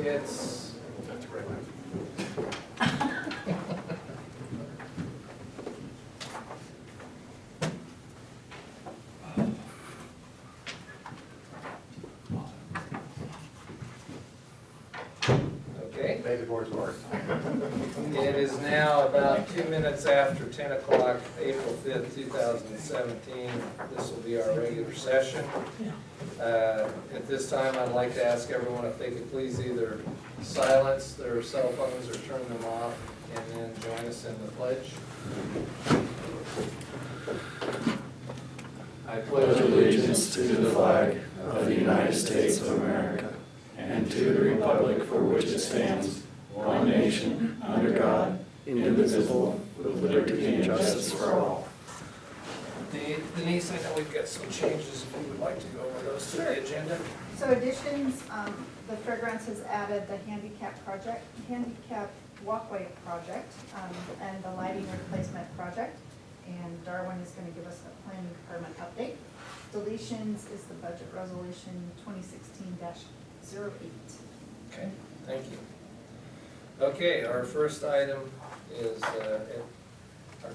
It's, That's a great one. okay. May the board's work. It is now about 2 minutes after 10 o'clock, April 5th, 2017. This will be our regular session. At this time, I'd like to ask everyone if they could please either silence their cell phones or turn them off, and then join us in the pledge. I Pledge allegiance to the flag of the United States of America and to the republic for which it stands, one nation, under God, indivisible, with liberty and justice for all. Denise, I know we've got some changes, if you would like to go over those to the agenda. So additions, the fairgrounds has added the handicap walkway project, and the lighting replacement project. And Darwin is gonna give us a planning department update. Deletions is the budget resolution 2016-08. Okay, thank you. Okay, our first item is, our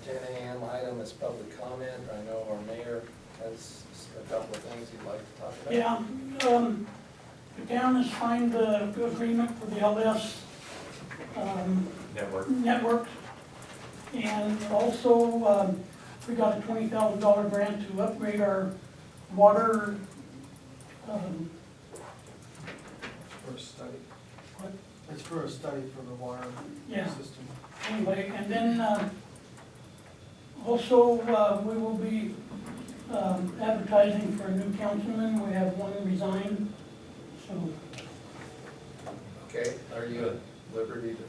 10 a.m. item is public comment. I know our mayor has a couple of things he'd like to talk about. Yeah, the town has signed the agreement for the LS network. And also, we got a $20,000 grant to upgrade our water. For a study. What? It's for a study for the water Yeah. system. Anyway, and then also we will be advertising for a new councilman. We have one resigned, so. Okay, are you at liberty to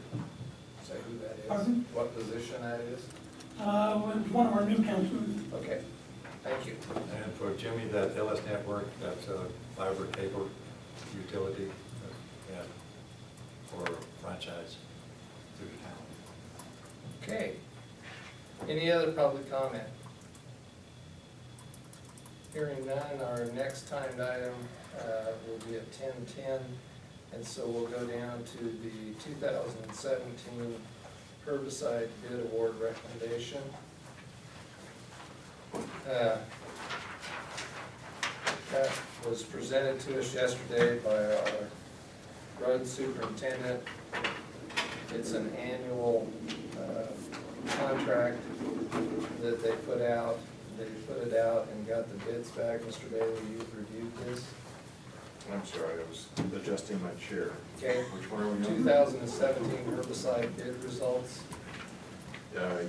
say who that is? Pardon? What position that is? Was one of our new councilmen. Okay, thank you. And for Jimmy, that LS network, that's a fiber cable utility and for franchise through the town. Okay. Any other public comment? Hearing none, our next timed item will be at 10:10, and so we'll go down to the 2017 herbicide bid award recommendation. That was presented to us yesterday by our road superintendent. It's an annual contract that they put out. They put it out and got the bids back. Mr. Bailey, you've reviewed this. I'm sorry, I was adjusting my chair. Okay. Which one are we on? 2017 herbicide bid results.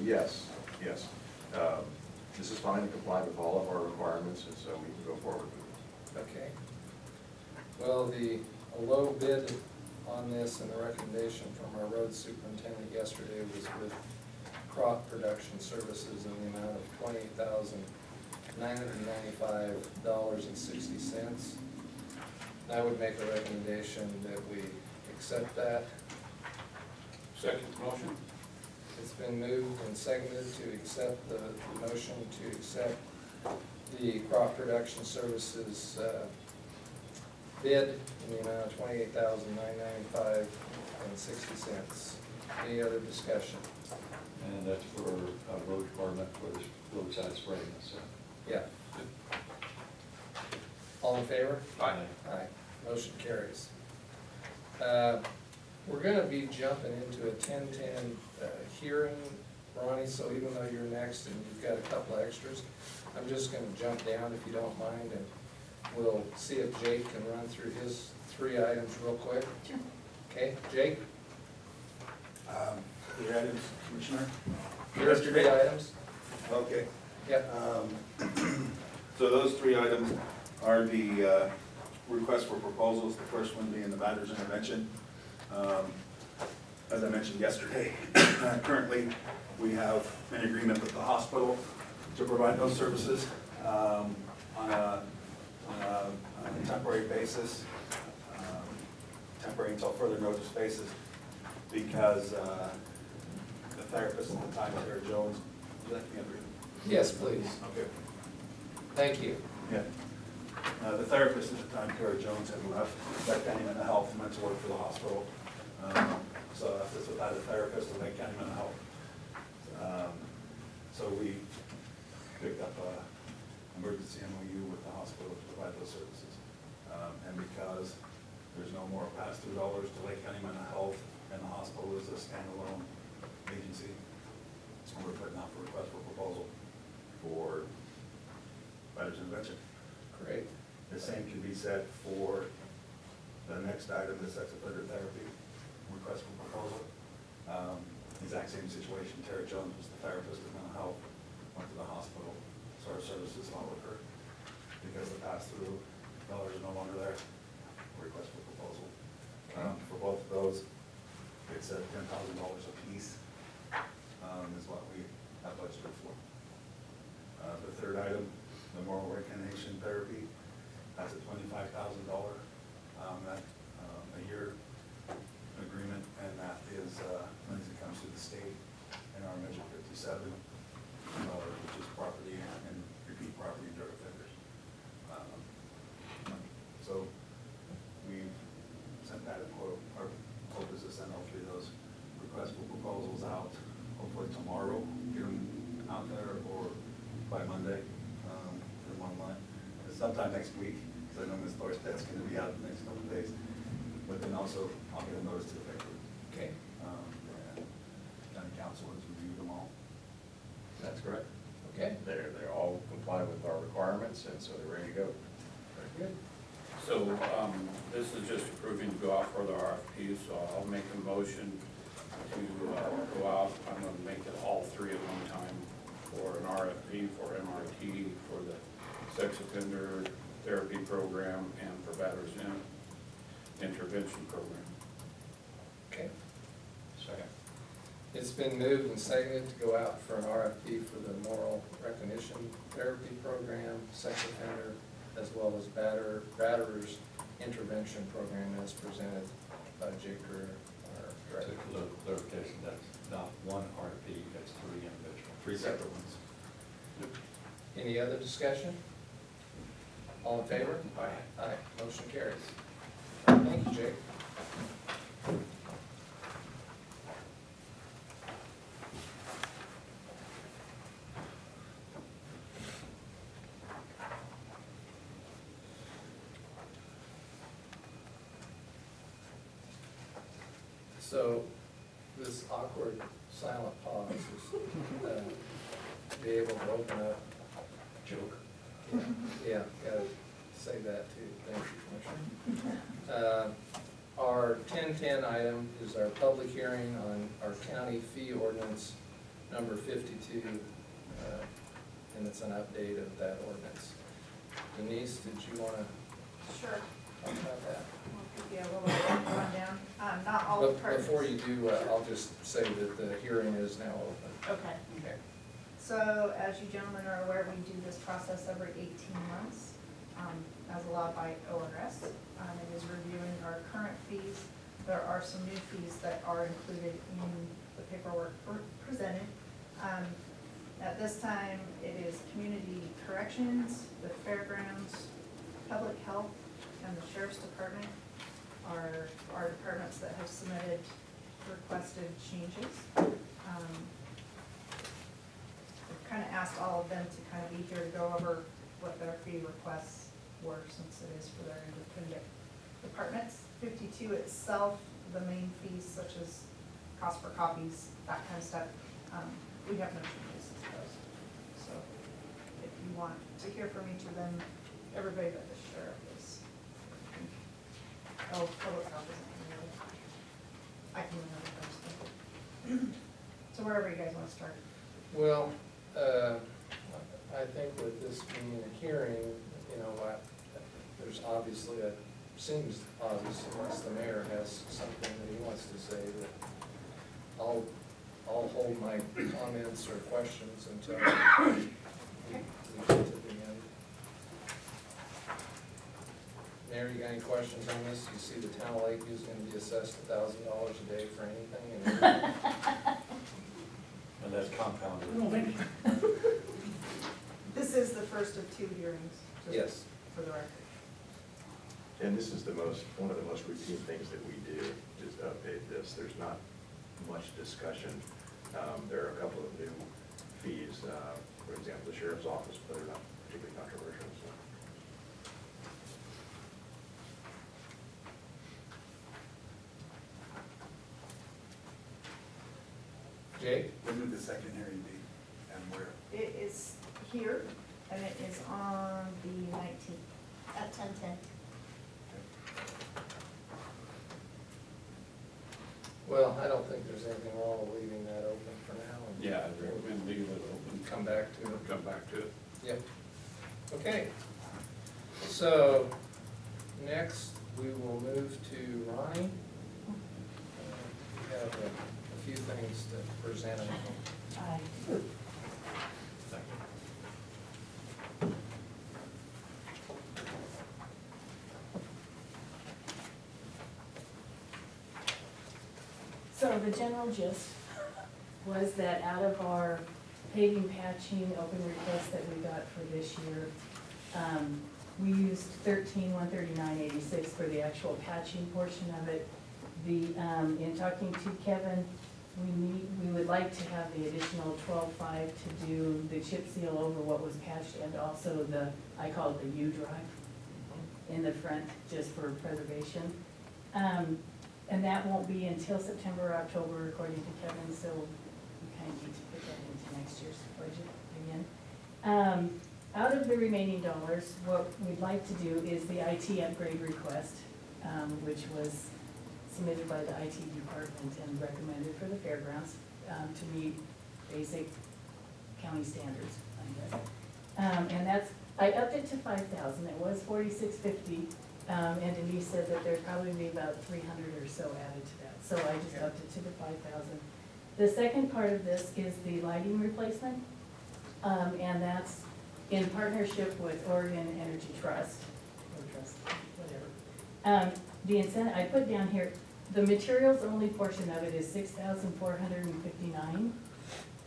Yes. This is fine to comply with all of our requirements, and so we can go forward with it. Okay. Well, the low bid on this and the recommendation from our road superintendent yesterday was with crop production services in the amount of $20,995.60. I would make a recommendation that we accept that. Second motion? It's been moved and seconded to accept the motion to accept the crop production services bid in the amount of $28,995.60. Any other discussion? And that's for road department for this roadside spraying, so. Yeah. All in favor? Aye. Aye. Motion carries. We're gonna be jumping into a 10:10 hearing, Ronnie, so even though you're next and you've got a couple extras, I'm just gonna jump down if you don't mind, and we'll see if Jake can run through his 3 items real quick. Sure. Okay, Jake? The items, Commissioner? Here's 3 items. Okay. Yep. So those 3 items are the request for proposals, the first one being the matters intervention. As I mentioned yesterday, currently we have an agreement with the hospital to provide those services on a temporary basis, temporary until further notice basis, because the therapist at the time, Sarah Jones, would you like me to read? Yes, please. Okay. Thank you. Yeah. The therapist at the time, Tara Jones, had left Lake County Mental Health and went to work for the hospital. So after this, without a therapist at Lake County Mental Health. So we picked up a emergency MOU with the hospital to provide those services. And because there's no more pass-through dollars to Lake County Mental Health, and the hospital is a standalone agency, so we're putting out for request for proposal for veterans intervention. Great. The same can be said for the next item, the sex offender therapy request for proposal. Exact same situation. Tara Jones was the therapist in mental health, went to the hospital, so our services all with her. Because the pass-through dollars are no longer there, request for proposal. For both of those, it's at $10,000 a piece, is what we have budgeted for. The third item, the moral recognition therapy, that's a $25,000, a year agreement, and that is, money that comes through the state in our Measure 57, which is property and repeat property drug offenders. So we sent that in quote. Our hope is to send all three of those requests for proposals out, hopefully tomorrow, get them out there, or by Monday, put them online. And sometime next week, because I know Ms. Thorstedt's going to be out the next couple of days. But then also, I'll get a notice to the paper. Okay. And county council has reviewed them all. That's correct. Okay. They're all comply with our requirements, and so they're ready to go. Very good. So, this is just approving to go out for the RFP, so I'll make a motion to, go out. I'm gonna make it all three at one time for an RFP for MRT, for the sex offender therapy program, and for veterans intervention program. Okay. Second. It's been moved and seconded to go out for an RFP for the moral recognition therapy program, sex offender, as well as batterers intervention program as presented by Jake Greer, our Just director. a little clarification, that's not one RFP, that's three individual, three separate ones. Any other discussion? All in favor? Aye. Aye, motion carries. Thank you, Jake. So, this awkward silent pause is, be able to open up. Joke. Yeah, gotta say that too, thank you, Commissioner. Our 1010 item is our public hearing on our county fee ordinance number 52, and it's an update of that ordinance. Denise, did you wanna Sure. talk about that? We'll give you a little rundown. Not all the But parts. before you do, I'll just say that the hearing is now open. Okay. Okay. So as you gentlemen are aware, we do this process every 18 months, as allowed by ORS. It is reviewing our current fees. There are some new fees that are included in the paperwork presented. At this time, it is community corrections, the fairgrounds, public health, and the sheriff's department are departments that have submitted requested changes. I've kind of asked all of them to kind of be here to go over what their fee requests were, since it is for their independent departments. 52 itself, the main fees such as cost for copies, that kind of stuff, we have no changes to those. So if you want to hear from each of them, everybody but the sheriff is. Oh, public health isn't here. I can remember those. So wherever you guys want to start. Well, I think with this being a hearing, you know, there's obviously seems obvious unless the mayor has something that he wants to say, that I'll hold my comments or questions until we get to the end. Mayor, you got any questions on this? You see the town of Lakeview is gonna be assessed $1,000 a day for anything and everything. And that's compounded. I don't think, This is the first of 2 hearings. just Yes. For the record. And this is one of the most routine things that we do, is to update this. There's not much discussion. There are a couple of new fees, for example, the sheriff's office, but they're not particularly controversial, so. Jake? When would the secondary be and where? It is here, and it is on the 19th at 10:10. Well, I don't think there's anything wrong with leaving that open for now. and- Yeah, I recommend leave it open. Come back to it. Come back to it. Yep. Okay. So, next, we will move to Ronnie. We have a few things to present. I think. Aye. So the general gist was that out of our paving, patching, open requests that we got for this year, we used 13986 for the actual patching portion of it. In talking to Kevin, we would like to have the additional 12.5 to do the chip seal over what was patched and also I call it the U drive in the front, just for preservation. And that won't be until September or October, according to Kevin, so we kind of need to put that into next year's budget again. Out of the remaining dollars, what we'd like to do is the IT upgrade request, which was submitted by the IT department and recommended for the fairgrounds, to meet basic county standards, I guess. And I upped it to 5,000, it was 4,650. And Denise said that there'd probably be about 300 or so added to that, so I just upped it to the 5,000. The second part of this is the lighting replacement, and that's in partnership with Oregon Energy Trust, or Trust, whatever. The incentive, I put down here, the materials only portion of it is 6,459,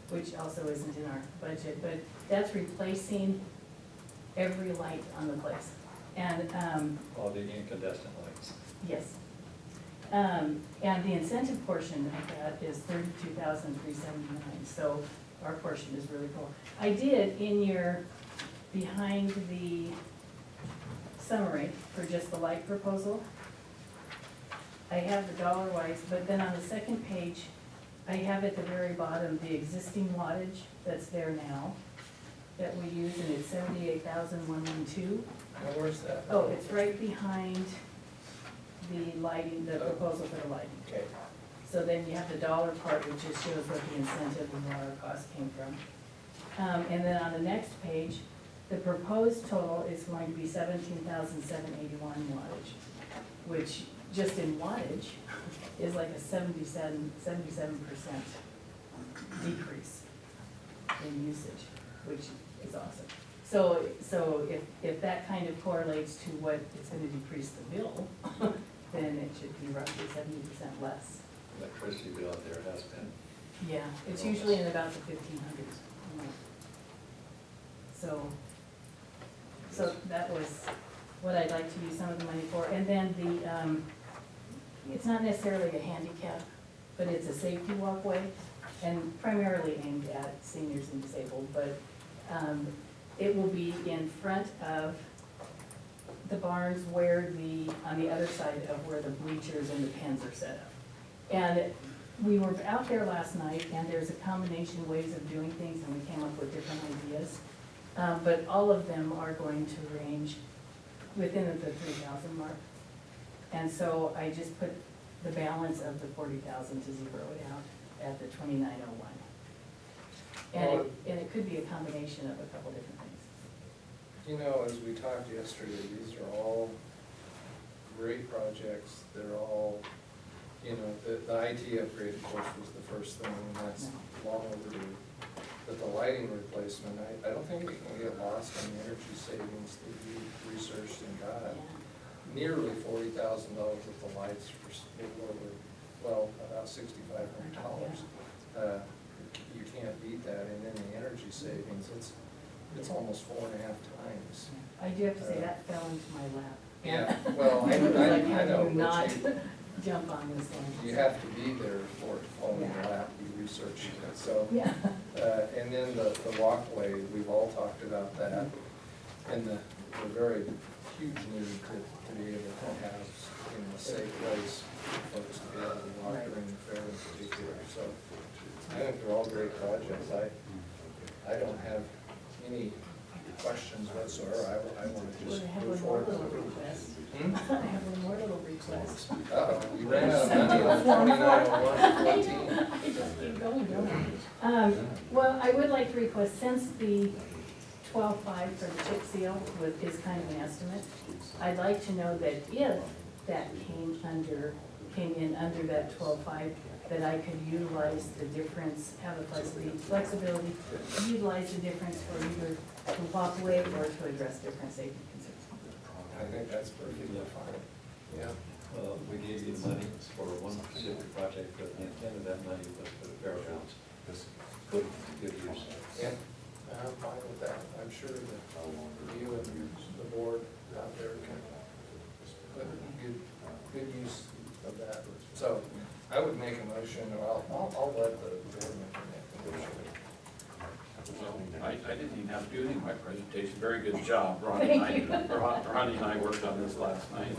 which also isn't in our budget, but that's replacing every light on the place. And, All the incandescent lights. yes. And the incentive portion of that is 32,379, so our portion is really cool. I did in behind the summary for just the light proposal, I have the dollar wise, but then on the second page, I have at the very bottom the existing wattage that's there now that we use, and it's 78,112. Now, where's that? Oh, it's right behind the lighting, the proposal for the lighting. Okay. So then you have the dollar part, which just shows what the incentive and where our cost came from. And then on the next page, the proposed total is going to be 17,781 wattage, which just in wattage is like a 77% decrease in usage, which is awesome. So if that kind of correlates to what it's gonna decrease the bill, then it should be roughly 70% less. Electricity bill out there has been. Yeah, it's usually in about the 1,500s. So that was what I'd like to use some of the money for. And then it's not necessarily a handicap, but it's a safety walkway, and primarily aimed at seniors and disabled, but it will be in front of the barns on the other side of where the bleachers and the pens are set up. And we were out there last night, and there's a combination of ways of doing things, and we came up with different ideas. But all of them are going to range within the 3,000 mark. And so I just put the balance of the 40,000 to zero it out at the 2,901. And it could be a combination of a couple different things. You know, as we talked yesterday, these are all great projects. They're all, the IT upgrade, of course, was the first thing, and that's long overdue. But the lighting replacement, I don't think we can get lost on the energy savings that we researched and got. Nearly $40,000 worth of lights for about $6,500. You can't beat that, and then the energy savings, it's almost 4.5 times. I do have to say, that fell into my lap. Yeah, well, I It's like, know, how do you but not jump on this one? you have to be there for it to fall in your lap, you researching it, so. Yeah. And then the walkway, we've all talked about that, and the very huge need to be able to have, a safe place for folks to be able to walk during the fair in particular, so. I think they're all great projects, I don't have any questions whatsoever, I want to Well, just I have move one more forward. little request. Hmm? I have one more little request. Uh-oh, you ran out of money on 290114. I just keep going, don't I? Well, I would like to request, since the 12.5 for the chip seal is kind of an estimate, I'd like to know that if that came in under that 12.5, that I could utilize the difference, have the flexibility, utilize the difference for either to walk away or to address different safety concerns. I think that's perfectly fine, yeah. Well, we gave you money for one specific project, but the intent of that money was for the fairgrounds. Good use. Yeah, I'm fine with that. I'm sure that you and the board out there can put good use of that. So I would make a motion, or I'll let the board member make the motion. Well, I didn't even have to do anything in my presentation. Very good job, Ronnie and I worked on this last night.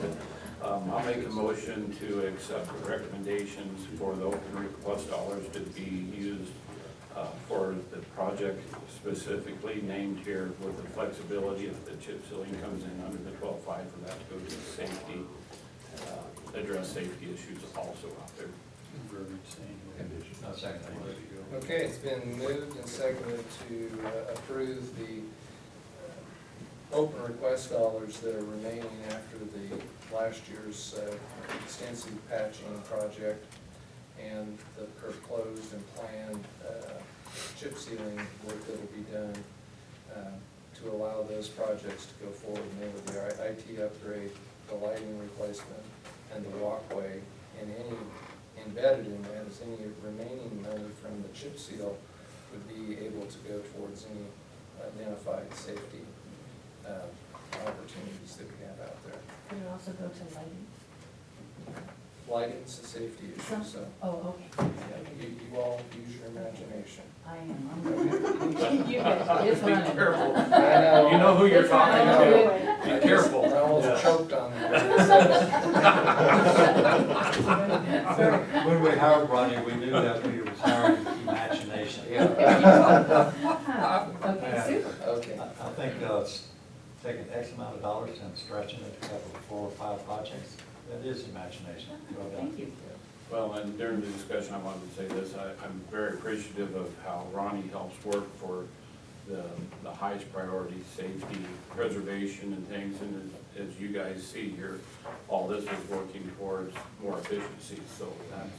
I'll make a motion to accept the recommendations for the open request dollars to be used for the project specifically named here with the flexibility if the chip sealing comes in under the 12.5 for that to go to safety, address safety issues also out there. No, second. Okay, it's been moved and seconded to approve the open request dollars that are remaining after the last year's extensive patching project and the proposed and planned chip sealing work that will be done to allow those projects to go forward. And they would be our IT upgrade, the lighting replacement, and the walkway, and any embedded in that is any remaining money from the chip seal would be able to go towards any identified safety opportunities that we have out there. Could it also go to lighting? Lighting's a safety issue, so Oh, okay. yeah, you all use your imagination. I am. You bet. It's Be running. careful. I know. You know who you're It's talking running. to. Be careful. I almost Yeah. choked on that. Sorry. When we hired Ronnie, we knew that we was hiring imagination. Yeah, Okay, super. okay. I think it's taking X amount of dollars and stretching it to cover 4 or 5 projects. That is imagination. Well done. Thank you. Well, and during the discussion, I wanted to say this, I'm very appreciative of how Ronnie helps work for the highest priority, safety, preservation and things, and as you guys see here, all this is working towards more efficiency, so that's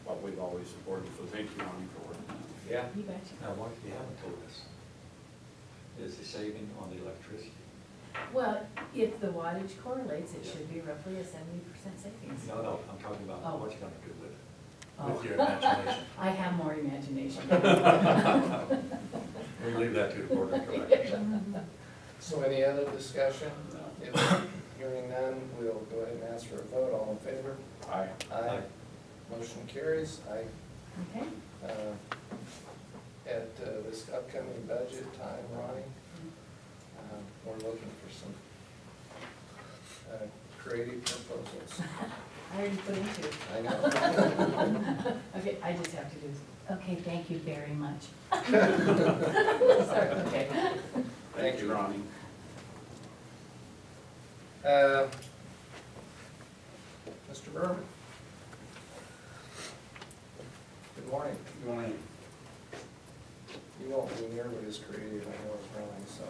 what we've always supported, so thank you, Ronnie, for working on it. Yeah. You betcha. Now, what you haven't told us is the saving on the electricity. Well, if the wattage correlates, it should be roughly a 70% savings. No, I'm talking about Oh. what you're gonna do with it, Oh. with your imagination. I have more imagination. We leave that to the board of directors. So any other discussion? If hearing none, we'll go ahead and ask for a vote. All in favor? Aye. Aye. Motion carries. Okay. At this upcoming budget time, Ronnie, we're looking for some creative proposals. I already put in two. I know. Okay, I just have to do, okay, thank you very much. Sorry, okay. Thank you, Ronnie. Mr. Berman. Good morning. Good morning. You won't be nearly as creative, I know, as Ronnie, so.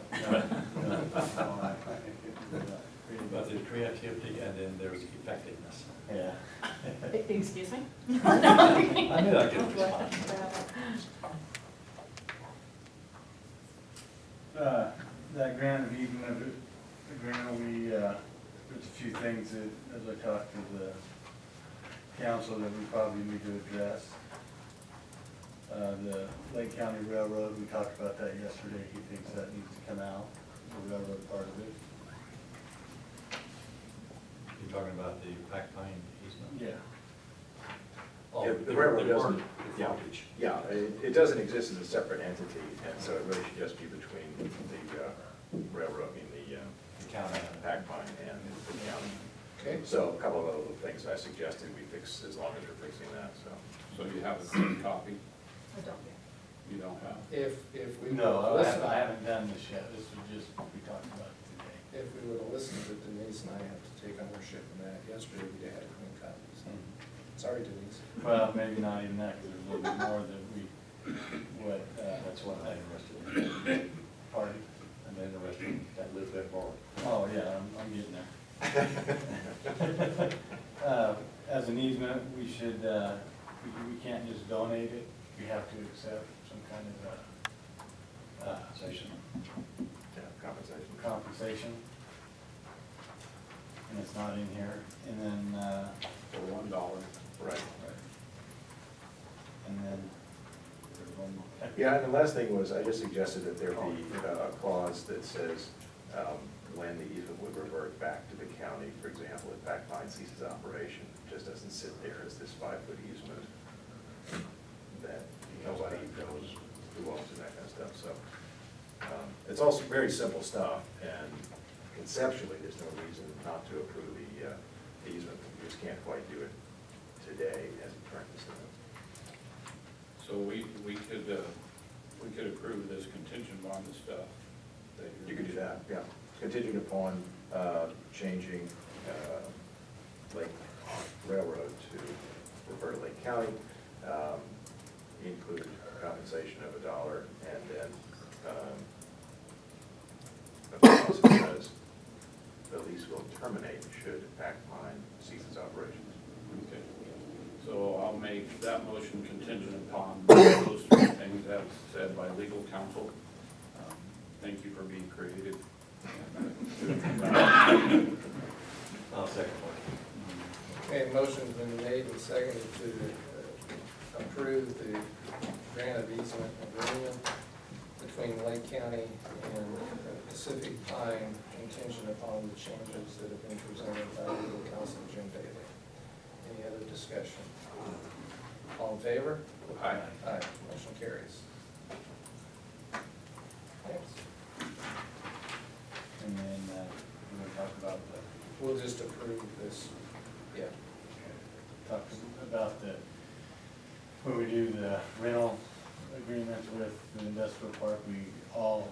But there's creativity and then there's effectiveness. Yeah. Excuse me? I knew I'd get a response. That grant of even of the grant, there's a few things that, as I talked to the council, that we probably need to address. The Lake County Railroad, we talked about that yesterday, he thinks that needs to come out, the railroad part of it. You're talking about the Pack Pine easement? Yeah. Oh, Yeah, the railroad the doesn't- the yeah. frontage. Yeah, it doesn't exist as a separate entity, and so it really should just be between the railroad, The county. Pack Pine and the county. Okay, So a couple of other little things I suggested we fix, as long as we're fixing that, so. So you have a clean copy? I don't. You don't have? if we No, would listen, I haven't done this yet, this was just, we talked about it today. if we would have listened to Denise and I have to take ownership in that, yesterday we'd have had a clean copy, so, sorry Denise. Well, maybe not even that, because there's a little bit more that we, what, That's what I'm interested in. party. I'm interested in that little bit more. Oh, yeah, I'm getting there. As an easement, we should, we can't just donate it, we have to accept some kind of, Session. Yeah, compensation. compensation. And it's not in here, and then, For $1. Right. and then, there's one more. Yeah, and the last thing was, I just suggested that there be a clause that says when the easement would revert back to the county, for example, if Pack Pine ceases operation, it just doesn't sit there as this 5-foot easement that nobody knows who owns and that kind of stuff, so. It's also very simple stuff, and conceptually, there's no reason not to approve the easement. We just can't quite do it today as it currently stands. So we could approve this contingent on the stuff that you're. You could do that, yeah. Contingent upon changing Lake Railroad to refer to Lake County, include compensation of $1, and then a clause that says the lease will terminate should Pack Pine cease its operations. Okay. So I'll make that motion contingent upon those three things as said by legal counsel. Thank you for being creative. I'll second Okay, motion's been made and seconded to approve the grant of easement agreement between Lake County and Pacific Pine contingent upon the changes that have been presented by legal counsel Jim Daly. Any other discussion? All in favor? Aye. Aye, motion carries. Thanks. And then, we're gonna talk about the, We'll just approve this, yeah. talk about the, when we do the rental agreement with the industrial park, all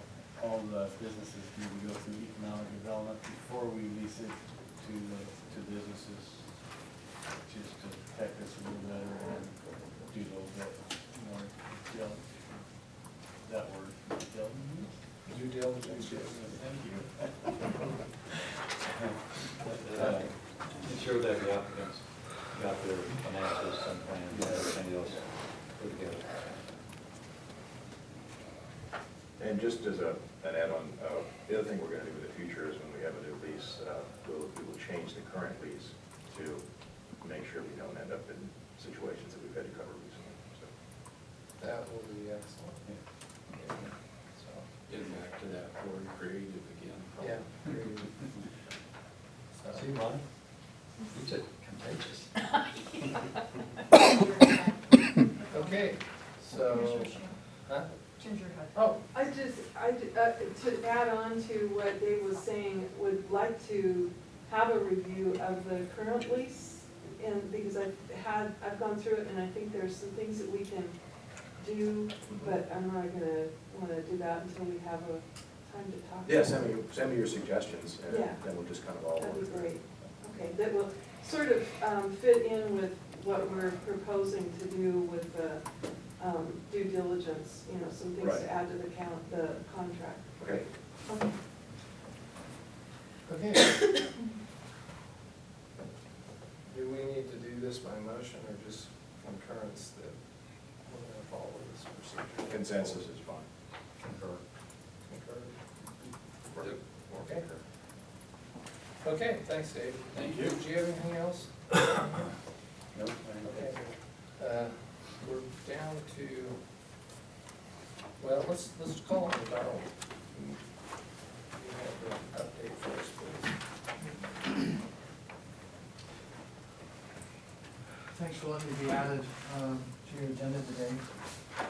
the businesses need to go through economic development before we lease it to businesses, just to protect us a little better and do a little bit more due that word, diligence. Due diligence, yes. Thank you. Ensure that the applicants got their financials and plans and everything else put together. And just as an add-on, the other thing we're gonna do in the future is when we have a new lease, we will change the current lease to make sure we don't end up in situations that we've had to cover recently, so. That will be excellent. Yeah. So, Getting back to that word creative again. yeah. So, See, Ron? You said contagious. Okay, so, huh? Ginger Hut. Oh, To add on to what Dave was saying, would like to have a review of the current lease. And because I've gone through it and I think there's some things that we can do, but I'm not wanna do that until we have a time to talk. Yeah, send me your suggestions, and Yeah. then we'll just kind of all That'd work be through great. it. Okay, that will sort of fit in with what we're proposing to do with the due diligence, some things Right. to add to the contract. Okay. Okay. okay. Do we need to do this by motion or just concurrence that we're gonna follow this procedure? Consensus is fine. Concur. Concur? Okay. Okay, thanks, Dave. Thank you. Do you have anything else? Nope. Okay. We're down to, well, let's call on Darrell. You have the update for us, please. thanks for letting me be added to your agenda today. I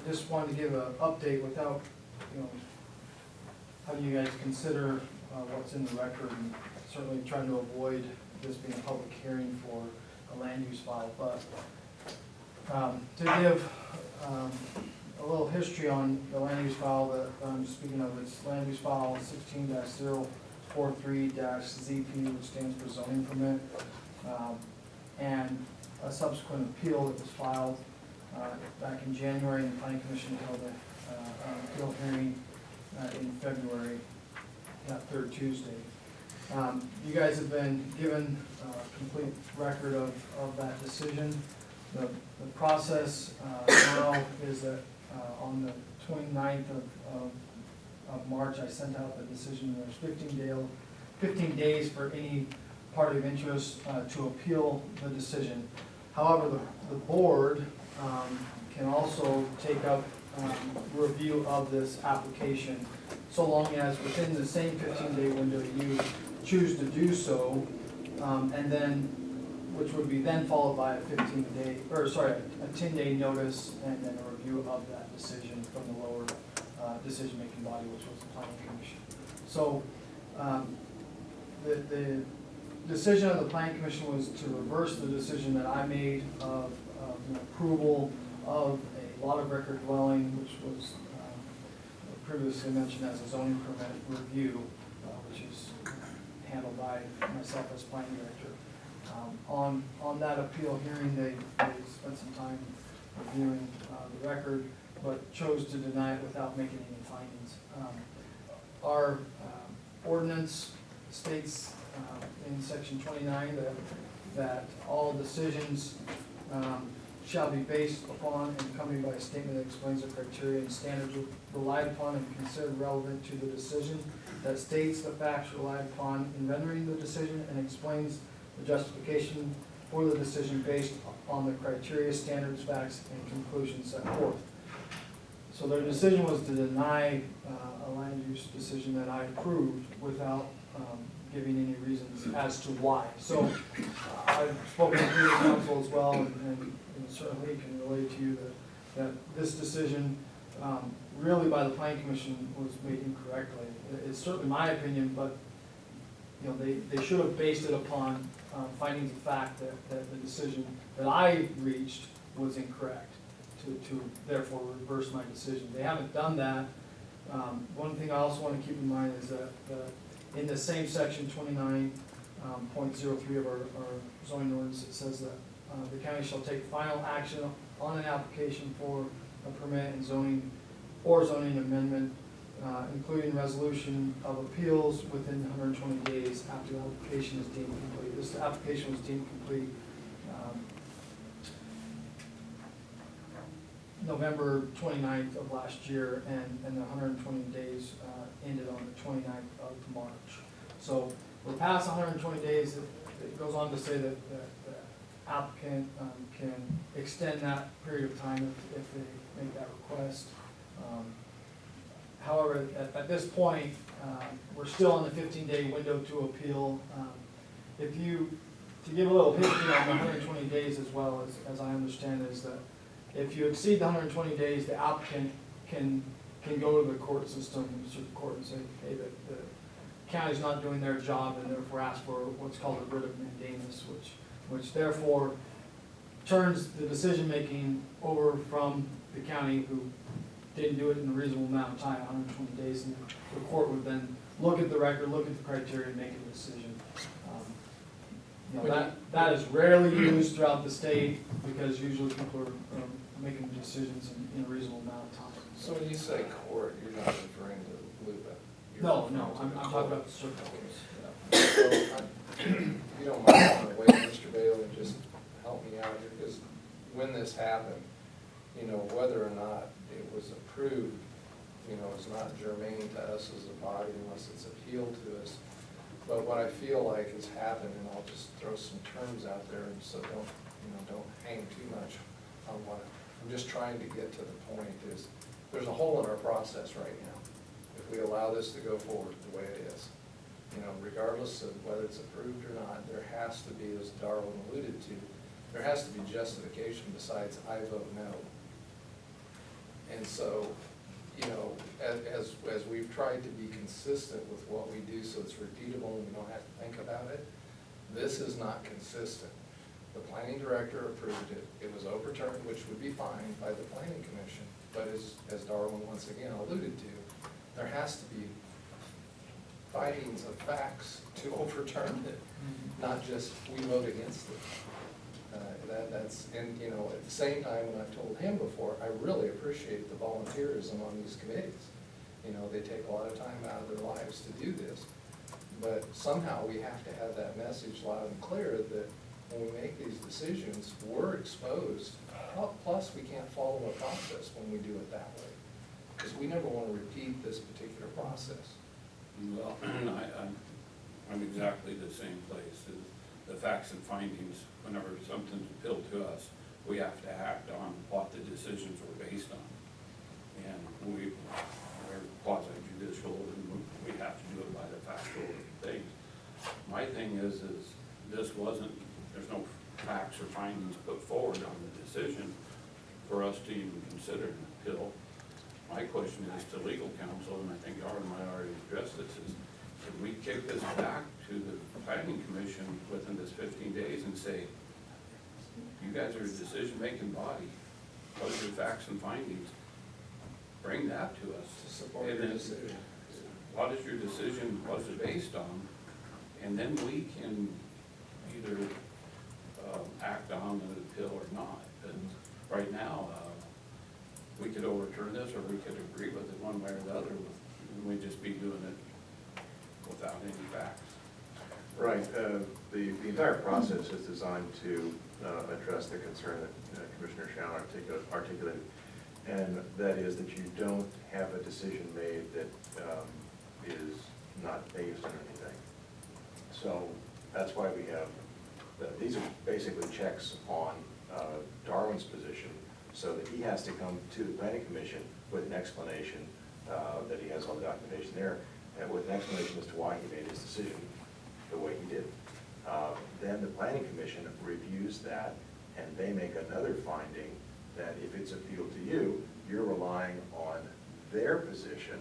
just wanted to give an update without, having you guys consider what's in the record, and certainly trying to avoid this being a public hearing for a land use file. But to give a little history on the land use file that I'm speaking of, it's land use file 16-043-ZP, which stands for zoning permit, and a subsequent appeal that was filed back in January, and the Planning Commission held an appeal hearing in February, that third Tuesday. You guys have been given a complete record of that decision. The process now is that on the 29th of March, I sent out the decision. There's 15 days for any party of interest to appeal the decision. However, the board can also take up review of this application, so long as within the same 15-day window you choose to do so, and then, which would be then followed by a 10-day notice, and then a review of that decision from the lower decision-making body, which was the Planning Commission. So the decision of the Planning Commission was to reverse the decision that I made of an approval of a lot of record dwelling, which was previously mentioned as a zoning permit review, which is handled by myself as planning director. On that appeal hearing, they spent some time reviewing the record, but chose to deny it without making any findings. Our ordinance states in section 29 that all decisions shall be based upon and accompanied by a statement that explains the criteria and standards relied upon and considered relevant to the decision, that states the facts relied upon in rendering the decision, and explains the justification for the decision based on the criteria, standards, facts, and conclusions set forth. So their decision was to deny a land use decision that I approved without giving any reasons as to why. So I've spoken to the council as well, and certainly can relate to you that this decision really by the Planning Commission was made incorrectly. It's certainly my opinion, but they should have based it upon findings of fact that the decision that I reached was incorrect, to therefore reverse my decision. They haven't done that. One thing I also want to keep in mind is that in the same section 29.03 of our zoning ordinance, it says that the county shall take final action on an application for a permit and zoning or zoning amendment, including resolution of appeals within 120 days after the application is deemed complete. This application was deemed complete November 29th of last year, and the 120 days ended on the 29th of March. So we're past 120 days. It goes on to say that the applicant can extend that period of time if they make that request. However, at this point, we're still in the 15-day window to appeal. To give a little history on the 120 days as well, as I understand, is that if you exceed the 120 days, the applicant can go to the court system, circuit court, and say, hey, the county's not doing their job, and therefore ask for what's called a writ of mandamus, which therefore turns the decision-making over from the county, who didn't do it in a reasonable amount of time, 120 days, and the court would then look at the record, look at the criteria, and make a decision. That is rarely used throughout the state, because usually people are making decisions in a reasonable amount of time. So when you say court, you're not referring to LUPA? No, I'm talking about the circuit courts. So, if you don't mind, I'm gonna wait, Mr. Bailey, and just help me out here, because when this happened, whether or not it was approved, is not germane to us as a body unless it's appealed to us. But what I feel like has happened, and I'll just throw some terms out there, and so don't hang too much on what I'm just trying to get to the point, is there's a hole in our process right now. If we allow this to go forward the way it is, regardless of whether it's approved or not, there has to be, as Darwin alluded to, there has to be justification besides I vote no. And so, you know, as we've tried to be consistent with what we do so it's repeatable and we don't have to think about it, this is not consistent. The planning director approved it, it was overturned, which would be fine by the planning commission, but as Darwin once again alluded to, there has to be findings of facts to overturn it, not just we vote against it. And you know, at the same time, and I've told him before, I really appreciate the volunteerism on these committees. You know, they take a lot of time out of their lives to do this, but somehow we have to have that message loud and clear that when we make these decisions, we're exposed. Plus, we can't follow a process when we do it that way, because we never want to repeat this particular process. Well, I'm exactly the same place. The facts and findings, whenever something's appealed to us, we have to act on what the decisions were based on. And we're quasi-judicial, and we have to do it by the factual things. My thing is this wasn't, there's no facts or findings put forward on the decision for us to even consider an appeal. My question is to legal counsel, and I think Darwin might already address this, is can we kick this back to the planning commission within this 15 days and say, you guys are a decision-making body, what are your facts and findings? Bring that to us. To support And your then, decision. what is your decision, what's it based on? And then we can either act on the appeal or not. But right now, we could overturn this, or we could agree with it one way or the other, and we'd just be doing it without any facts. Right, the entire process is designed to address the concern that Commissioner Shannon articulated, and that is that you don't have a decision made that is not based on anything. So that's why we have, these are basically checks on Darwin's position, so that he has to come to the planning commission with an explanation that he has all the documentation there, and with an explanation as to why he made his decision the way he did. Then the planning commission reviews that, and they make another finding that if it's appealed to you, you're relying on their position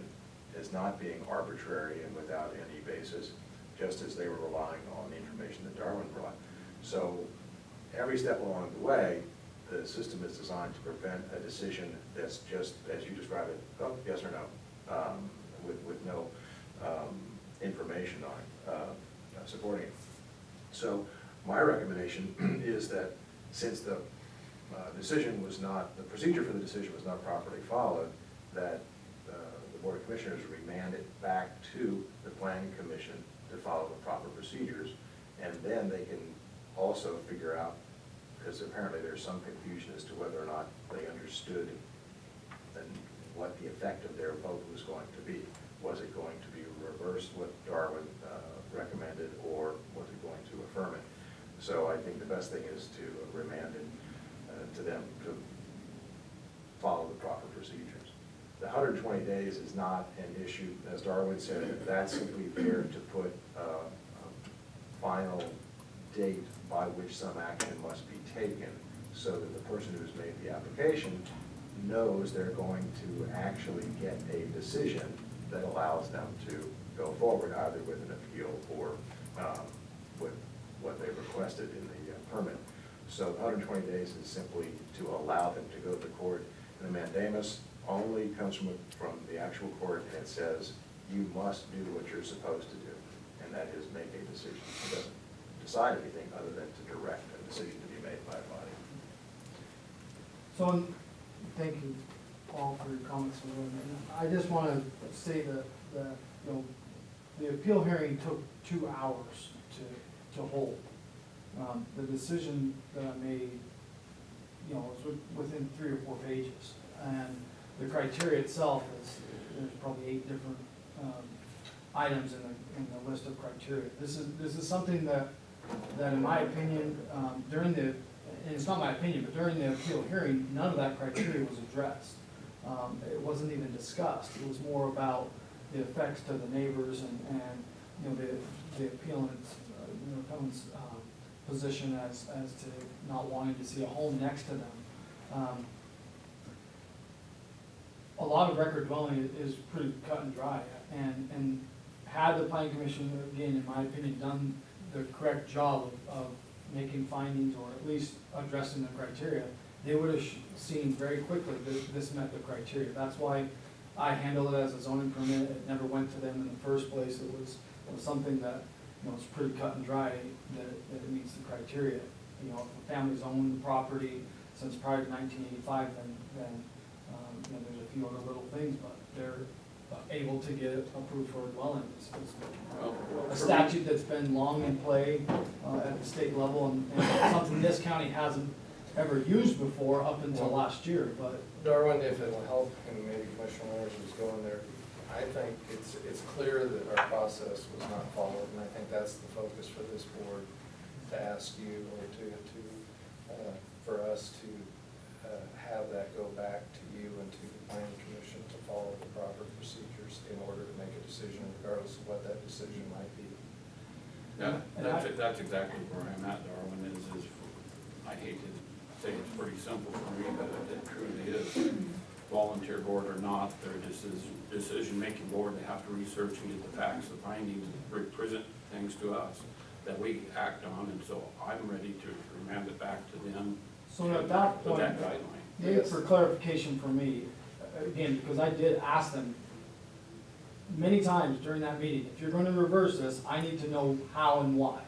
as not being arbitrary and without any basis, just as they were relying on the information that Darwin brought. So every step along the way, the system is designed to prevent a decision that's just, as you describe it, oh, yes or no, with no information on it, supporting it. So my recommendation is that since the decision was not, the procedure for the decision was not properly followed, that the Board of Commissioners remand it back to the Planning Commission to follow the proper procedures, and then they can also figure out, because apparently there's some confusion as to whether or not they understood and what the effect of their vote was going to be. Was it going to be reversed what Darwin recommended, or was it going to affirm it? So I think the best thing is to remand it to them to follow the proper procedures. The 120 days is not an issue, as Darwin said. That's simply there to put a final date by which some action must be taken, so that the person who's made the application knows they're going to actually get a decision that allows them to go forward, either with an appeal or with what they requested in the permit. So 120 days is simply to allow them to go to court. And the mandamus only comes from the actual court, and it says you must do what you're supposed to do, and that is make a decision. It doesn't decide anything other than to direct a decision to be made by a body. So, thank you all for your comments. I just want to say that you know, the appeal hearing took 2 hours to hold. The decision that I made, you know, was within 3 or 4 pages, and the criteria itself there's probably 8 different items in the list of criteria. This is something that in my opinion, during the, and it's not my opinion, but during the appeal hearing, none of that criteria was addressed. It wasn't even discussed. It was more about the effects to the neighbors and you know, the appellant's position as to not wanting to see a home next to them. A lot of record dwelling is pretty cut and dry, and had the planning commission, again, in my opinion, done the correct job of making findings, or at least addressing the criteria, they would have seen very quickly that this met the criteria. That's why I handled it as a zoning permit. It never went to them in the first place. It was something that, you know, it's pretty cut and dry, that it meets the criteria. You know, if a family's owned the property since prior to 1985, then you know, there's a few other little things, but they're able to get it approved for a dwelling. It's a statute that's been long in play at the state level, and something this county hasn't ever used before up until last year, but. Darwin, if it'll help, and maybe Commissioner Winters was going there, I think it's clear that our process was not followed, and I think that's the focus for this board, to ask you, or for us to have that go back to you and to the planning commission to follow the proper procedures in order to make a decision, regardless of what that decision might be. Yeah, that's exactly where I'm at, Darwin, is I hate to say it's pretty simple for me, but it truly is. Volunteer board or not, they're a decision-making board. They have to research and get the facts, the findings, and present things to us that we act on, and so I'm ready to remand it back to them. So at that with point, that guideline. maybe for clarification for me, again, because I did ask them many times during that meeting, if you're going to reverse this, I need to know how and why,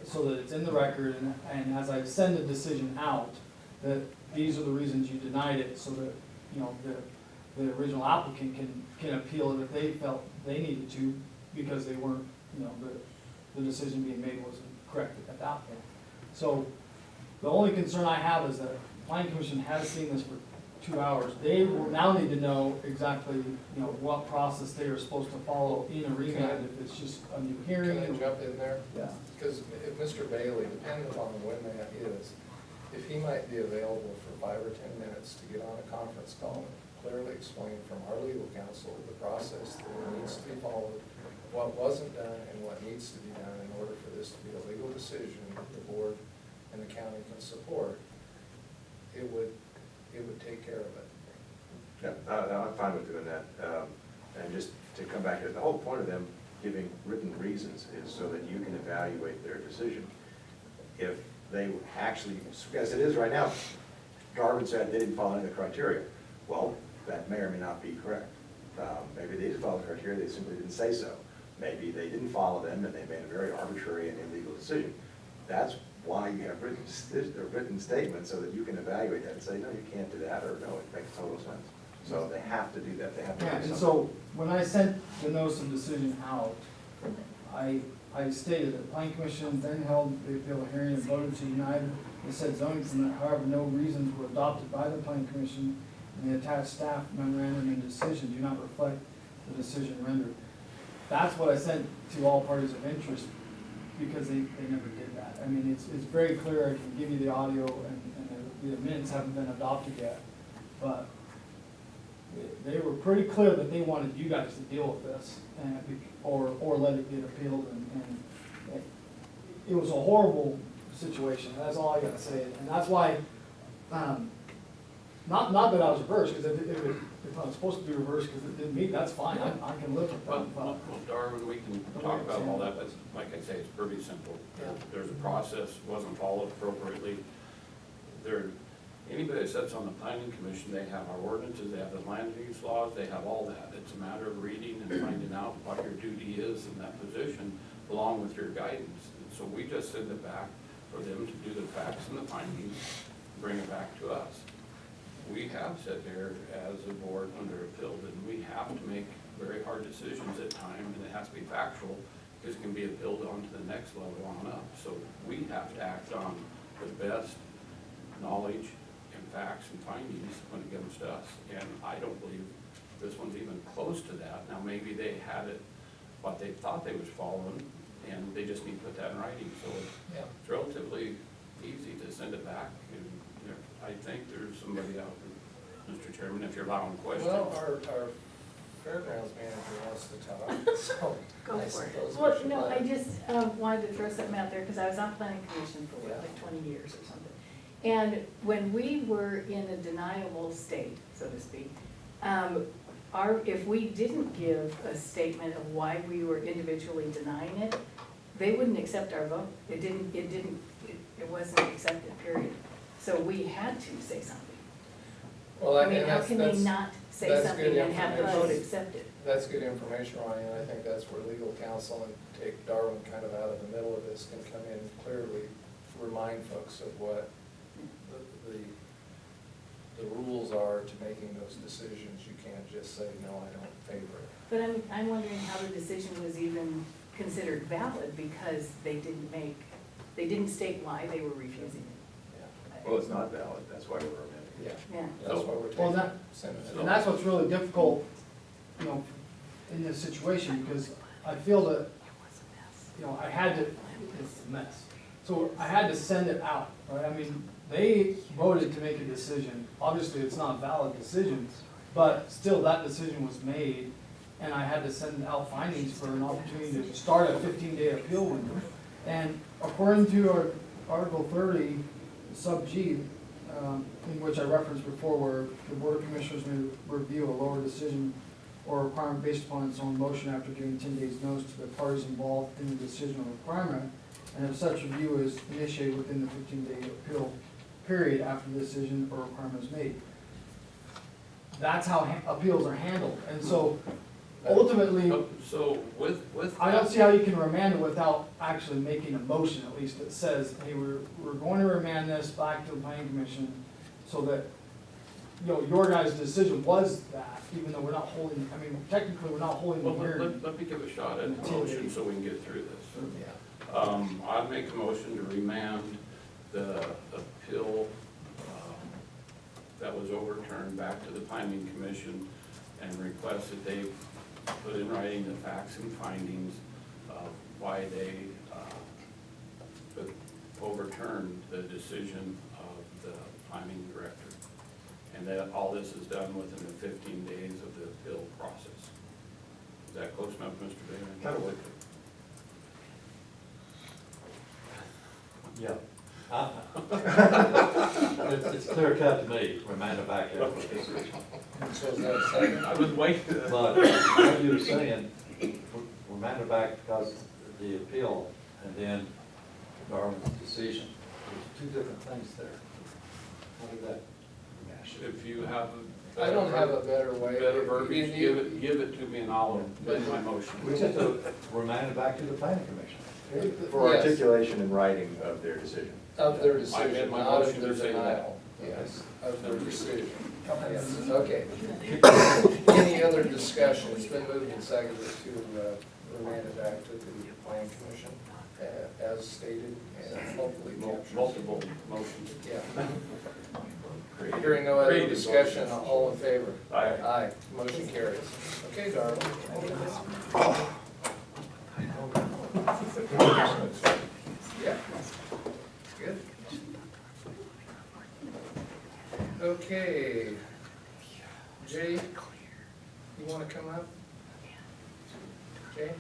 so that it's in the record, and as I send the decision out, that these are the reasons you denied it, so that, you know, the original applicant can appeal it if they felt they needed to, because they weren't, you know, the decision being made wasn't correct at that point. So the only concern I have is that the planning commission has seen this for 2 hours. They will now need to know exactly, you know, what process they are supposed to follow in a remand, if it's just a new hearing. Can I jump in there? Yeah. Because if Mr. Bailey, depending upon when that is, if he might be available for 5 or 10 minutes to get on a conference call and clearly explain from our legal counsel the process that needs to be followed, what wasn't done and what needs to be done in order for this to be a legal decision that the board and the county can support, it would take care of it. Yeah, I'm fine with doing that. And just to come back to the whole point of them giving written reasons is so that you can evaluate their decision. If they actually, as it is right now, Darwin said they didn't follow any of the criteria. Well, that may or may not be correct. Maybe they did follow the criteria, they simply didn't say so. Maybe they didn't follow them and they made a very arbitrary and illegal decision. That's why you have written statements, so that you can evaluate that and say, no, you can't do that, or no, it makes total sense. So they have to do that, they have to do Yeah, and something. so when I sent the notice of decision out, I stated that the planning commission then held the appeal hearing and voted to unite the said zoning permit. However, no reasons were adopted by the planning commission, and the attached staff memorandum and decision do not reflect the decision rendered. That's what I sent to all parties of interest, because they never did that. I mean, it's very clear. I can give you the audio, and the minutes haven't been adopted yet, but they were pretty clear that they wanted you guys to deal with this, or let it get appealed, and it was a horrible situation. That's all I gotta say, and that's why, not that I was reversed, because if I was supposed to be reversed because it didn't meet, that's fine, I can live with that. Well, Darwin, we can talk about all that, but like I say, it's pretty simple. There's a process, wasn't followed appropriately. Anybody that sits on the planning commission, they have our ordinances, they have the land use laws, they have all that. It's a matter of reading and finding out what your duty is in that position, along with your guidance. And so we just send it back for them to do the facts and the findings, bring it back to us. We have sat there as a board when they're appealed, and we have to make very hard decisions at times, and it has to be factual, because it can be appealed on to the next level on up. So we have to act on the best knowledge and facts and findings when it comes to us. And I don't believe this one's even close to that. Now, maybe they had it, what they thought they was following, and they just need to put that in writing. So it's relatively easy to send it back. And I think there's somebody out there, Mr. Chairman, if you're allowing questions. Well, our fairgrounds manager wants to talk, so. Go I for it. suppose we Well, should no, let I him. just wanted to throw something out there, because I was on planning commission for what, Yeah. like 20 years or something. And when we were in a deniable state, so to speak, if we didn't give a statement of why we were individually denying it, they wouldn't accept our vote. It wasn't accepted, period. So we had to say something. Well, I and mean, how that's- can they that's- not say that's something good and have the vote information. accepted? That's good information, Ronnie, and I think that's where legal counsel and take Darwin kind of out of the middle of this can come in and clearly remind folks of what the rules are to making those decisions. You can't just say, no, I don't favor it. But I'm wondering how the decision was even considered valid, because they didn't state why they were refusing it. Well, it's not valid, that's why we're amending. Yeah, Yeah. that's why we're Well, taking, sending it. And that's what's really difficult, you know, in this situation, because I feel that, you know, I had to, it's a mess. So I had to send it out, right? I mean, they voted to make a decision. Obviously, it's not a valid decision, but still, that decision was made, and I had to send out findings for an opportunity to start a 15-day appeal window. And according to our Article 30, sub G, in which I referenced before, where the Board of Commissioners may review a lower decision or requirement based upon its own motion after giving 10 days notice to the parties involved in the decision or requirement, and if such review is initiated within the 15-day appeal period after the decision or requirement is made. That's how appeals are handled, and so ultimately, So with I don't that- see how you can remand it without actually making a motion, at least that says, hey, we're going to remand this back to the planning commission so that, you know, your guys' decision was that, even though we're not holding, I mean, technically, we're not holding the Well, hearing. let me give a shot at the motion so we can get through this. Yeah. I'd make a motion to remand the appeal that was overturned back to the planning commission and request that they put in writing the facts and findings of why they overturned the decision of the planning director. And that all this is done within the 15 days of the appeal process. Is that close enough, Mr. Bailey? That'll work. Yeah. It's clear cut to me, remind it back up. So is that a second? I was waiting. But what you were saying, remind it back because of the appeal and then Darwin's decision. There's two different things there. How did that? If you have a I don't have a better way. better verbiage, You- give it to me and I'll amend my motion. We just remind it back to the planning commission. For Yes. articulation in writing of their decision. Of their I decision, amend my not of motion their to say that. denial. Yes, of their decision. Yes, okay. Any other discussion? It's been moved and seconded to remand it back to the planning commission as stated and hopefully captured. Multiple motions. Yeah. Hearing no other Creative discussion, motions. all in favor? Aye. Aye, motion carries. Okay, Darrell. Yeah. Good. Okay. Jay, you wanna come up? Jay?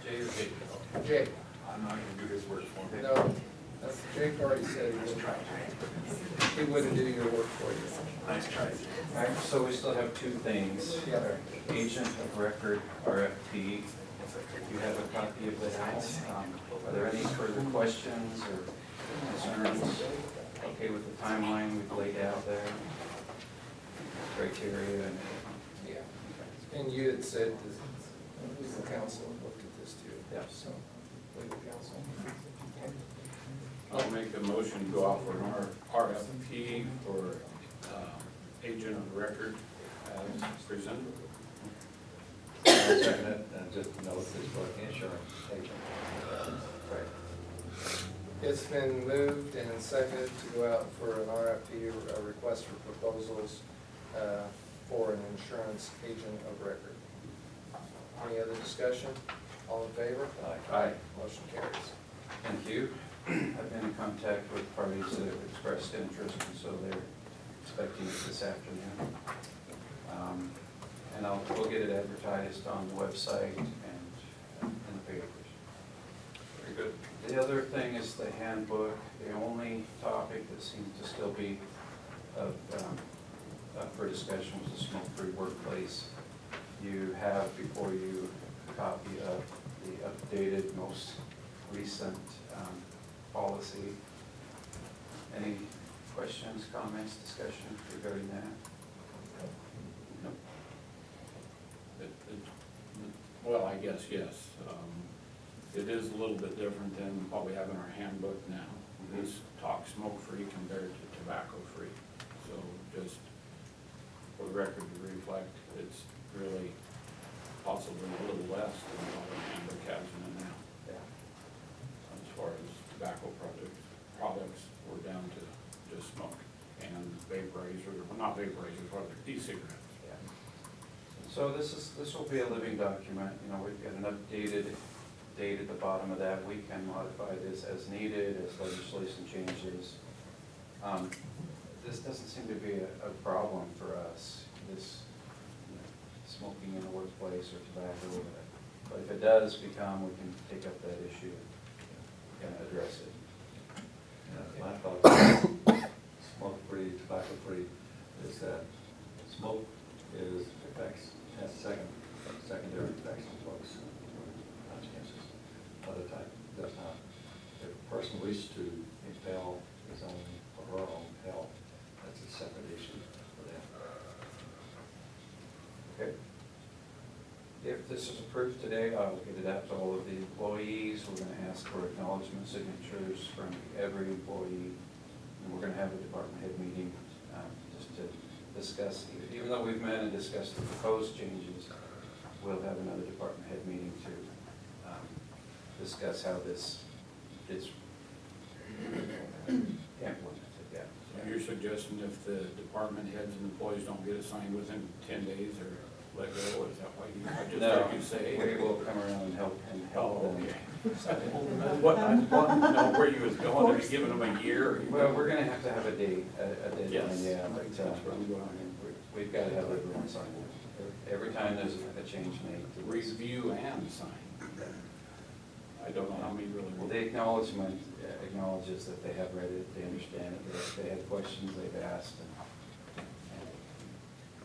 Jay? I'm not gonna do his work for me. No, that's, Jake already said he wouldn't. He wouldn't do your work for you. Nice try. All right, so we still have two things. Yeah. Agent of record, RFP. You have a copy of that. Are there any further questions or concerns? Okay with the timeline we've laid out there? Criteria and Yeah. And you had said, the council looked at this too. Yeah. So, legal counsel. I'll make a motion to go out for an RFP for agent of record as presented. I'll second it, and just note this for insurance agent. Right. It's been moved and seconded to go out for an RFP, a request for proposals for an insurance agent of record. Any other discussion? All in favor? Aye. Motion carries. Thank you. I've been in contact with parties that have expressed interest, and so they're expecting it this afternoon. And we'll get it advertised on the website and in the papers. Very good. The other thing is the handbook. The only topic that seems to still be up for discussion was the smoke-free workplace. You have before you a copy of the updated, most recent policy. Any questions, comments, discussion regarding that? No. Well, I guess, yes. It is a little bit different than what we have in our handbook now. This talks smoke-free compared to tobacco-free. So just for the record to reflect, it's really possibly a little less than what our handbook has in it now. Yeah. As far as tobacco products, we're down to just smoke and vaporizer, well, not vaporizers, what are e-cigarettes. So this will be a living document. You know, we've got an updated date at the bottom of that. We can modify this as needed, as legislation changes. This doesn't seem to be a problem for us, this, you know, smoking in the workplace or tobacco. But if it does become, we can take up that issue and address it. My thoughts, smoke-free, tobacco-free, is that smoke has secondary effects on folks, conscientious. Other type does not. If a person wishes to impel his own or her own health, that's a separate issue for them. Okay. If this is approved today, I will get it out to all of the employees. We're going to ask for acknowledgement signatures from every employee. And we're going to have a department head meeting just to discuss, even though we've met and discussed the proposed changes, we'll have another department head meeting to discuss how this is implemented, yeah. So you're suggesting if the department heads and employees don't get assigned within 10 days or let go, is that why I just heard you say? We will come around and help them. Oh, okay. No, where you was going, are you giving them a year? Well, we're gonna have to have a date, a deadline, Yes. yeah, but, That's where I'm going. we've gotta have everyone sign it. Every time there's a change made. Review and sign. I don't know how many really. Well, the acknowledgement acknowledges that they have read it, they understand it, if they had questions, they've asked.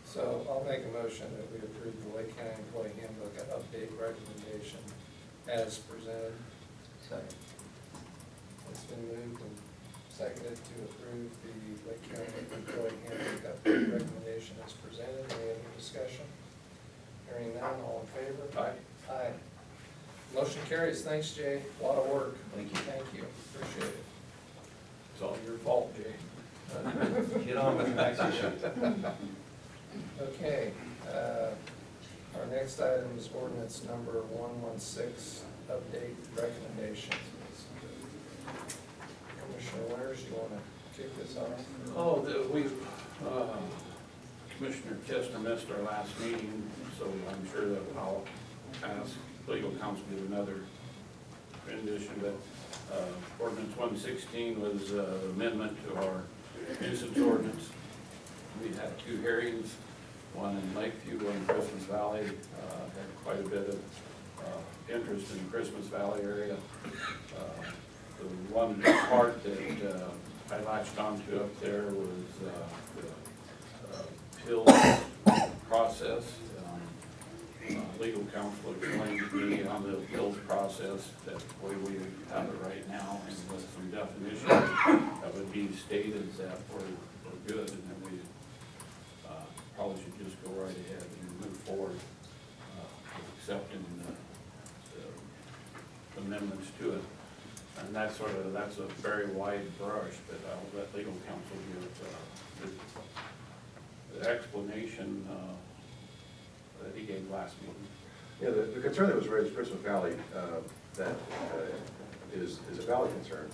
So I'll make a motion that we approve the Lake County Employee Handbook and update recommendation as presented. Second. It's been moved and seconded to approve the Lake County Employee Handbook update recommendation as presented. Any other discussion? Hearing none, all in favor? Aye. Aye. Motion carries. Thanks, Jay. A lot of work. Thank you. Thank you. Appreciate it. It's all your fault, Jay. Get on with the next issue. Okay, our next item is ordinance number 116, update recommendations. Commissioner Winters, you want to kick this off? Oh, Commissioner Chester missed our last meeting, so I'm sure that I'll ask legal counsel to give another rendition, but ordinance 116 was amendment to our nuisance ordinance. We had 2 hearings, one in Lakeview, one in Christmas Valley. Had quite a bit of interest in the Christmas Valley area. The one part that I latched onto up there was the appeal process. Legal counsel explained to me on the appeals process that the way we have it right now, and with some definitions that would be stated that we're good, and then we probably should just go right ahead and move forward, accepting the amendments to it. And that's a very wide brush, but I'll let legal counsel give the explanation that he gave last meeting. Yeah, the concern that was raised in Christmas Valley, that is a valid concern,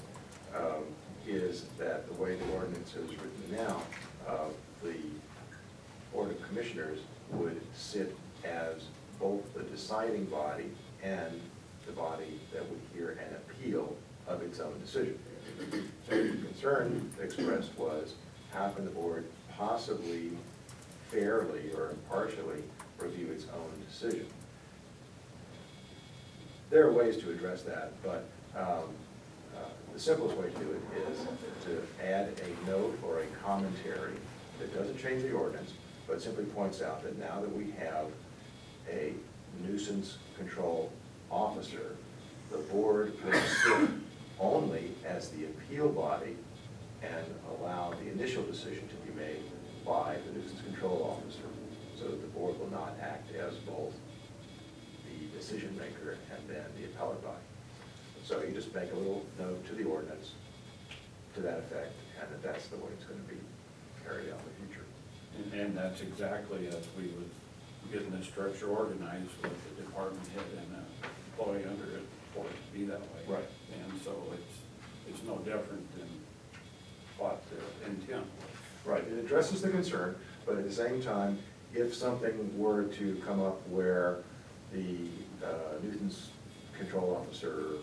is that the way the ordinance is written now, the Board of Commissioners would sit as both the deciding body and the body that would hear an appeal of its own decision. So the concern expressed was, how can the board possibly fairly or impartially review its own decision. There are ways to address that, but the simplest way to do it is to add a note or a commentary that doesn't change the ordinance, but simply points out that now that we have a nuisance control officer, the board will sit only as the appeal body and allow the initial decision to be made by the nuisance control officer, so that the board will not act as both the decision maker and then the appellate body. So you just make a little note to the ordinance to that effect, and that's the way it's going to be carried out in the future. And that's exactly as we would get in the structure organized with the department head and an employee under it for it to be that way. Right. And so it's no different than what the intent was. Right, it addresses the concern, but at the same time, if something were to come up where the nuisance control officer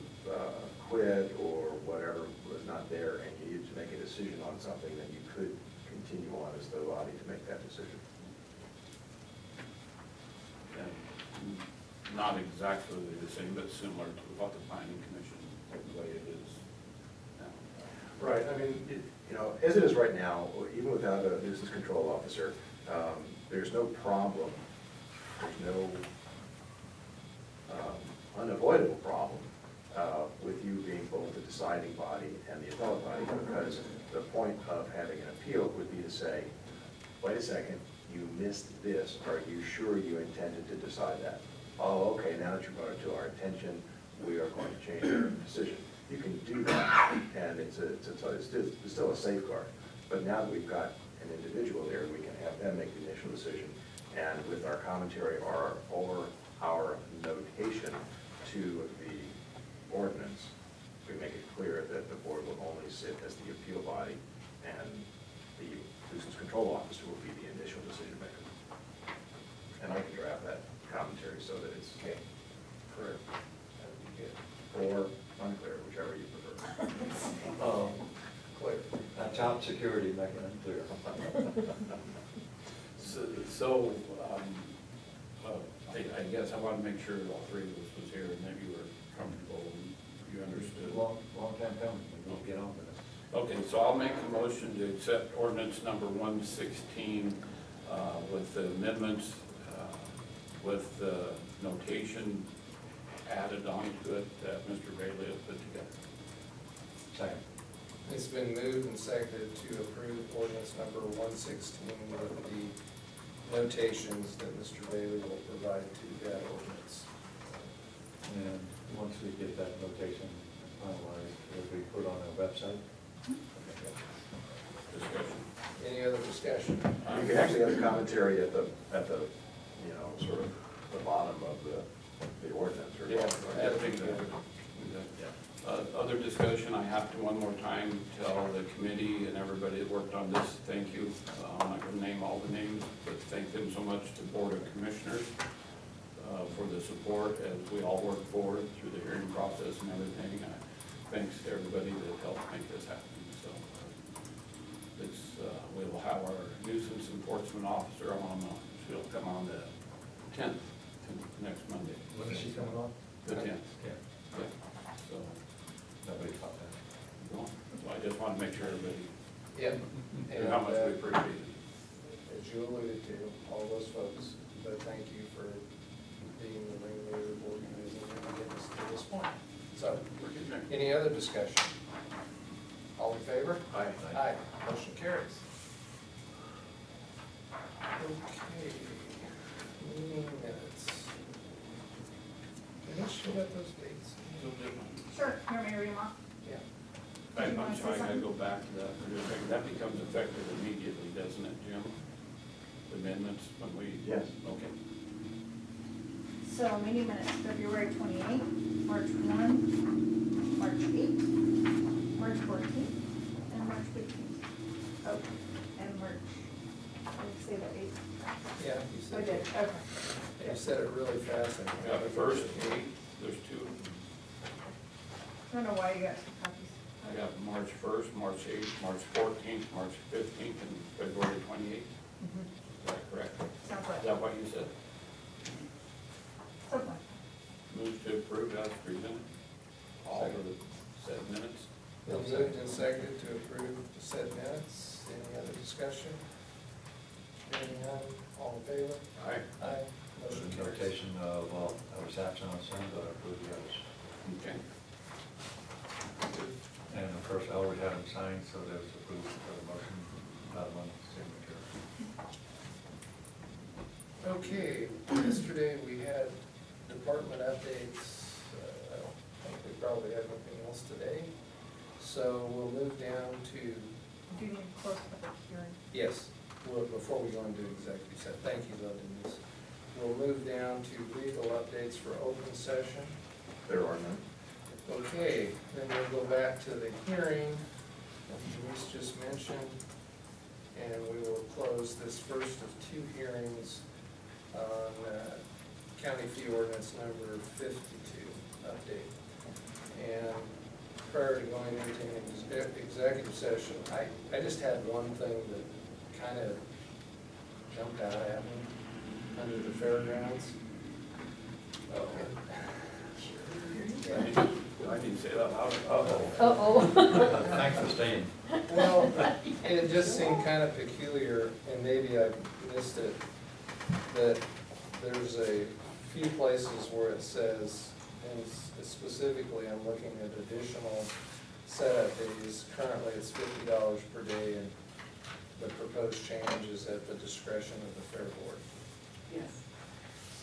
quit or whatever was not there, and you needed to make a decision on something, then you could continue on as the body to make that decision. And not exactly the same, but similar to what the planning commission, the way it is now. Right, I mean, as it is right now, even without a nuisance control officer, there's no problem, there's no unavoidable problem with you being both the deciding body and the appellate body, because the point of having an appeal would be to say, wait a second, you missed this, are you sure you intended to decide that? Oh, okay, now that you brought it to our attention, we are going to change our decision. You can do that, and it's still a safeguard. But now that we've got an individual there, we can have them make the initial decision, and with our commentary or our notation to the ordinance, we make it clear that the board will only sit as the appeal body, and the nuisance control officer will be the initial decision maker. And I can draft that commentary so that it's clear. That would be good. Or unclear, whichever you prefer. Clear. Child security, making it clear. I guess I want to make sure all three of us was here and that you were comfortable and you understood. Long time coming, we'll get on with it. Okay, so I'll make a motion to accept ordinance number 116 with the amendments, with the notation added onto it that Mr. Bailey has put together. Second. It's been moved and seconded to approve ordinance number 116 with the notations that Mr. Bailey will provide to that ordinance. And once we get that notation finalized, it'll be put on our website. Discussion. Any other discussion? You can actually have the commentary at the sort of the bottom of the ordinance. Or That'd be good. Other discussion, I have to one more time tell the committee and everybody that worked on this, thank you. I'm not gonna name all the names, but thank them so much to the Board of Commissioners for the support as we all work forward through the hearing process and everything. Thanks to everybody that helped make this happen. So we will have our nuisance enforcement officer on, she'll come on the 10th, next Monday. When is she coming on? The 10th. Yeah. Yeah. So, Nobody caught that. so I just want to make sure everybody Yep. knew how much we appreciate it. As you alluded to, all those folks, but thank you for being the ringleader of organizing and getting us to this point. So, We're getting there. any other discussion? All in favor? Aye. Aye. Motion carries. Okay. Meeting minutes. Denise, you got those dates? Sure, you want me to read them off? Yeah. I'm sorry, I gotta go back to that. That becomes effective immediately, doesn't it, Jim? The amendments when we? Yes. Okay. So meeting minutes, February 28th, March 1, March 8th, March 14th, and March 15th. Oh, and March, I did say the 8th. Yeah, you I said. did, okay. You said it really fast. and- We got the first 8, there's 2. I don't know why you got two copies. I got March 1st, March 8th, March 14th, March 15th, and February 28th. Mhm. Is that correct? Sounds Is right. that what you said? approve as presented, all of the said minutes. Been moved and seconded to approve the said minutes. Any other discussion? Hearing none, all in favor? Aye. Aye. There's Motion a carries. notation of, well, I was absent on some, but I approved the others. Okay. And of course, I already had them signed, so that was approved for the motion, not one signature. Okay, yesterday we had department updates. I don't think we probably have anything else today. So we'll move down to, Do you need to close public hearing? yes, well, before we go into executive session, thank you, though, Denise. We'll move down to legal updates for open session. There are none. Okay, then we'll go back to the hearing that Denise just mentioned, and we will close this first of two hearings on county fee ordinance number 52 update. And prior to going into an executive session, I just had one thing that kind of jumped out at me under the fairgrounds. I didn't say that loud. Uh-oh. Thanks for staying. Well, it just seemed kind of peculiar, and maybe I missed it, that there's a few places where it says, and specifically I'm looking at additional setup days. Currently it's $50 per day, and the proposed change is at the discretion of the fair board. Yes.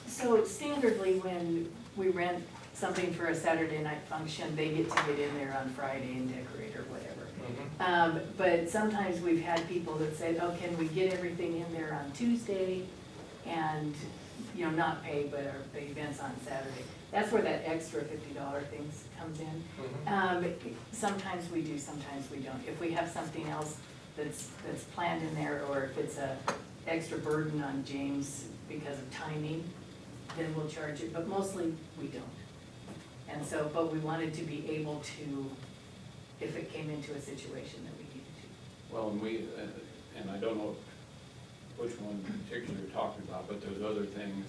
So standardly, when we rent something for a Saturday night function, they get to get in there on Friday and decorate or whatever. But sometimes we've had people that say, oh, can we get everything in there on Tuesday and, you know, not pay, but the event's on Saturday. That's where that extra $50 thing comes in. Sometimes we do, sometimes we don't. If we have something else that's planned in there, or if it's a extra burden on James because of timing, then we'll charge it, but mostly we don't. And so, but we wanted to be able to, if it came into a situation that we needed to. Well, and I don't know which one in particular you're talking about, but there's other things,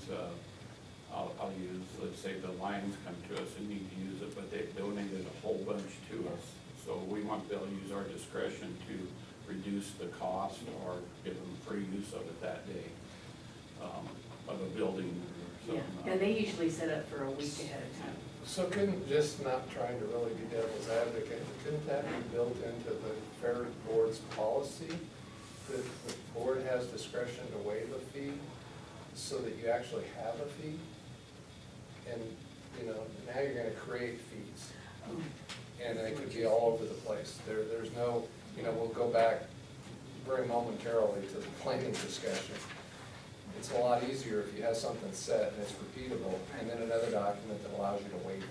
I'll use, let's say the Lions come to us and need to use it, but they've donated a whole bunch to us. So we want to be able to use our discretion to reduce the cost or give them free use of it that day, of a building or Yeah, something. and they usually set up for a week ahead of time. So couldn't, just not trying to really be devil's advocate, couldn't that be built into the fair board's policy? That the board has discretion to waive a fee so that you actually have a fee? And, you know, now you're gonna create fees. And it could be all over the place. There's no, you know, we'll go back very momentarily to the planning discussion. It's a lot easier if you have something set and it's repeatable, and then another document that allows you to waive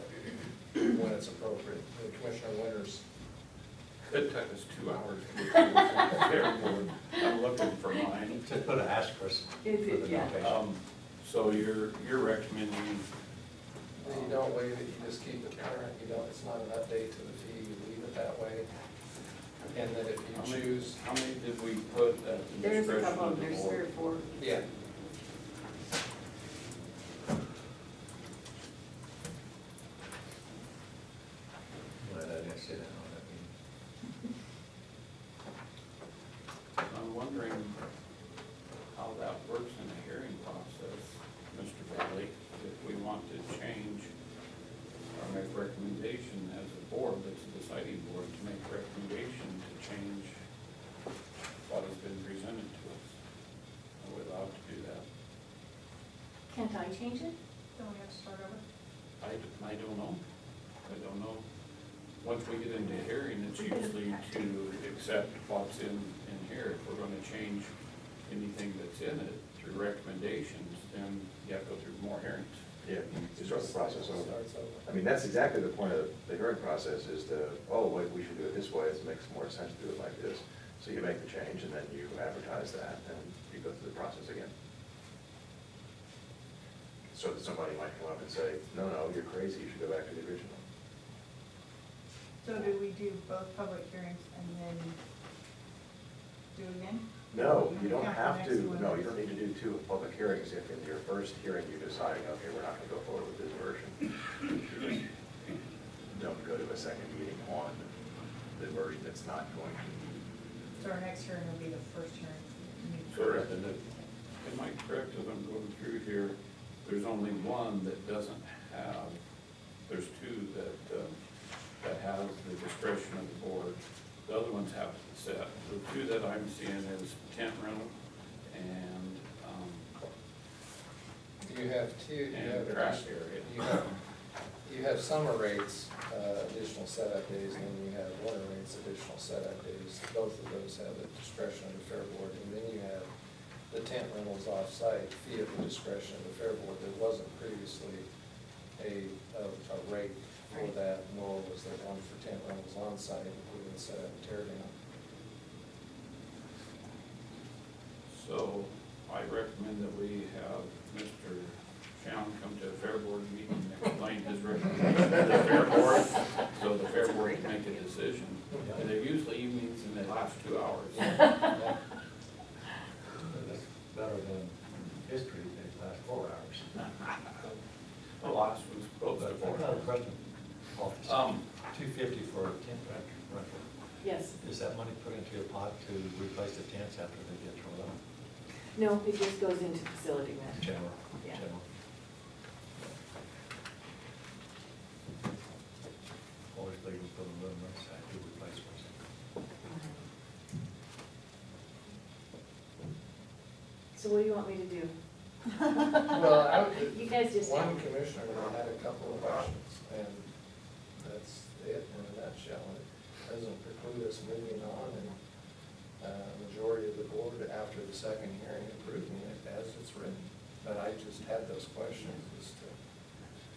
it when it's appropriate. Commissioner Winters. It took us 2 hours to get to the fair board. I'm looking for mine. Just put an asterisk for Is it? the Yeah. notation. So you're recommending, That you don't waive it, you just keep it current, you don't, it's not an update to the fee, you leave it that way. And then if you choose, how many did we put at the There's a discretion couple, of the there's 3 or board? 4. yeah. Glad I didn't say that on that meeting. I'm wondering how that works in the hearing process, Mr. Bailey, if we want to change or make recommendation as a board, that's a deciding board, to make recommendation to change what has been presented to us. Are we allowed to do that? Can't I change it? Don't we have to start over? I don't know. I don't know. Once we get into hearing, it's usually to accept what's in here. If we're gonna change anything that's in it through recommendations, then you have to go through more hearings. Yeah, you start the process over. Starts over. I mean, that's exactly the point of the hearing process, is to, oh, wait, we should do it this way, it makes more sense to do it like this. So you make the change, and then you advertise that, and you go through the process again. So that somebody might come up and say, no, you're crazy, you should go back to the original. So do we do both public hearings and then do it again? No, you don't have to, no, you don't need to do two public hearings if in your first hearing you're deciding, okay, we're not gonna go forward with this version. You just don't go to a second meeting on the version that's not going to. So our next hearing will be the first hearing. Correct. Am I correct, as I'm going through here, there's only one that doesn't have, there's two that have the discretion of the board. The other ones have it set. The two that I'm seeing is tent rental and, You have two, you have and trash area. you have summer rates, additional setup days, and then you have winter rates, additional setup days. Both of those have the discretion of the fair board, and then you have the tent rentals off-site, fee at the discretion of the fair board. There wasn't previously a rate for that, nor was there one for tent rentals on-site, including the setup and tear down. So I recommend that we have Mr. Chown come to a fair board meeting and explain his recommendation to the fair board, so the fair board can make a decision. And they're usually evenings and they last 2 hours. That's better than history, they last 4 hours. The last one's close to But 4 I've got a hours. question. Office. $250 for a tent rental. Yes, Is that money put into a pot to replace the tents after they get torn up? no, it just goes into facility management. General, Yeah. general. Always leaving for the little money side to replace what's. So what do you want me to do? Well, You guys just tell one me. commissioner had a couple of questions, and that's it in a nutshell. It doesn't preclude us moving on, and majority of the board after the second hearing approving it as it's written. But I just had those questions as to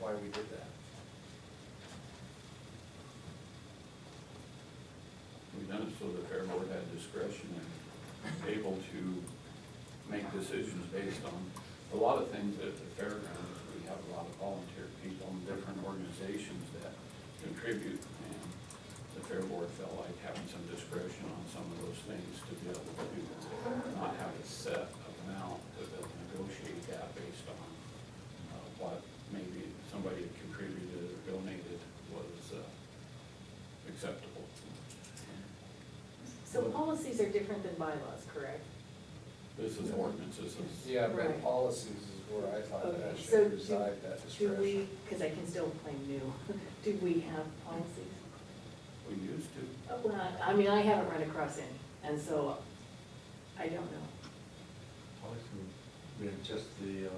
why we did that. We've done it so the fair board had discretion and able to make decisions based on a lot of things at the fairgrounds. We have a lot of volunteer people and different organizations that contribute, and the fair board felt like having some discretion on some of those things to be able to not have a set amount, but to negotiate that based on what maybe somebody had contributed or donated was acceptable. So policies are different than bylaws, correct? This is ordinances. Yeah, but Right. policies is where I thought Okay, that so should reside, that Do discretion. we, because I can still claim new, do we have policies? We used to. Well, I mean, I haven't run across any, and so I don't know. Honestly, we had just the,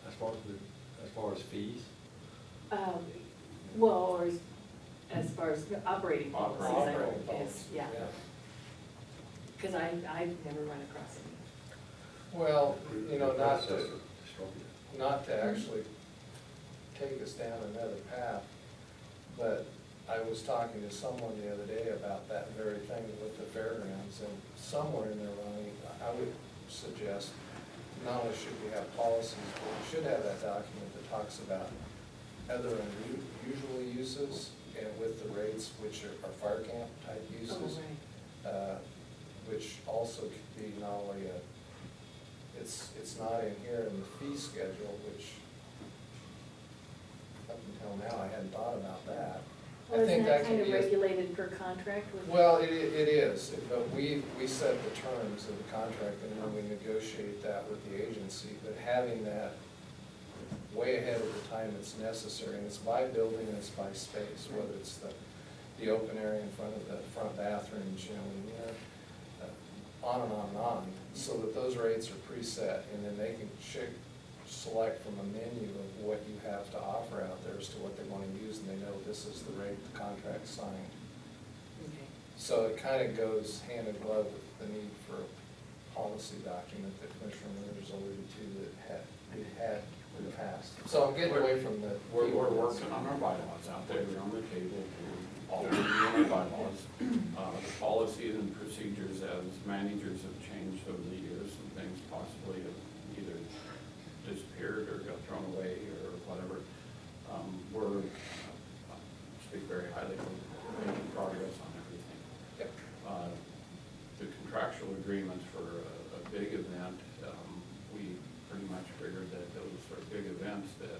as far as fees. Well, or as far as operating policies, I Operating would guess, policies, yeah. Because I've never run across any. Well, you know, not to, Predecessor distributed. not to actually take us down another path, but I was talking to someone the other day about that very thing with the fairgrounds, and somewhere in there, Ronnie, I would suggest not only should we have policies, but we should have that document that talks about other unusual uses and with the rates, which are fire camp type uses. Oh, right. Which also could be not only it's not in here in the fee schedule, which up until now I hadn't thought about that. Well, I isn't think that can kind of be a- regulated per contract with? Well, it is, but we set the terms of the contract and then we negotiate that with the agency, but having that way ahead of the time it's necessary, and it's by building and it's by space, whether it's the open area in front of the front bathrooms, you know, on and on and on, so that those rates are preset, and then they can select from a menu of what you have to offer out there as to what they want to use, and they know this is the rate the contract signed. Okay. So it kind of goes hand in glove with the need for a policy document that Commissioner Miller alluded to that we had in the past. So I'm getting away from the. We're working on our bylaws out there, they're on the table, all reviewing our bylaws. Policies and procedures as managers have changed over the years, and things possibly have either disappeared or got thrown away or whatever. We're, speak very highly, we're making progress on everything. Yep. The contractual agreements for we pretty much figured that those are big events that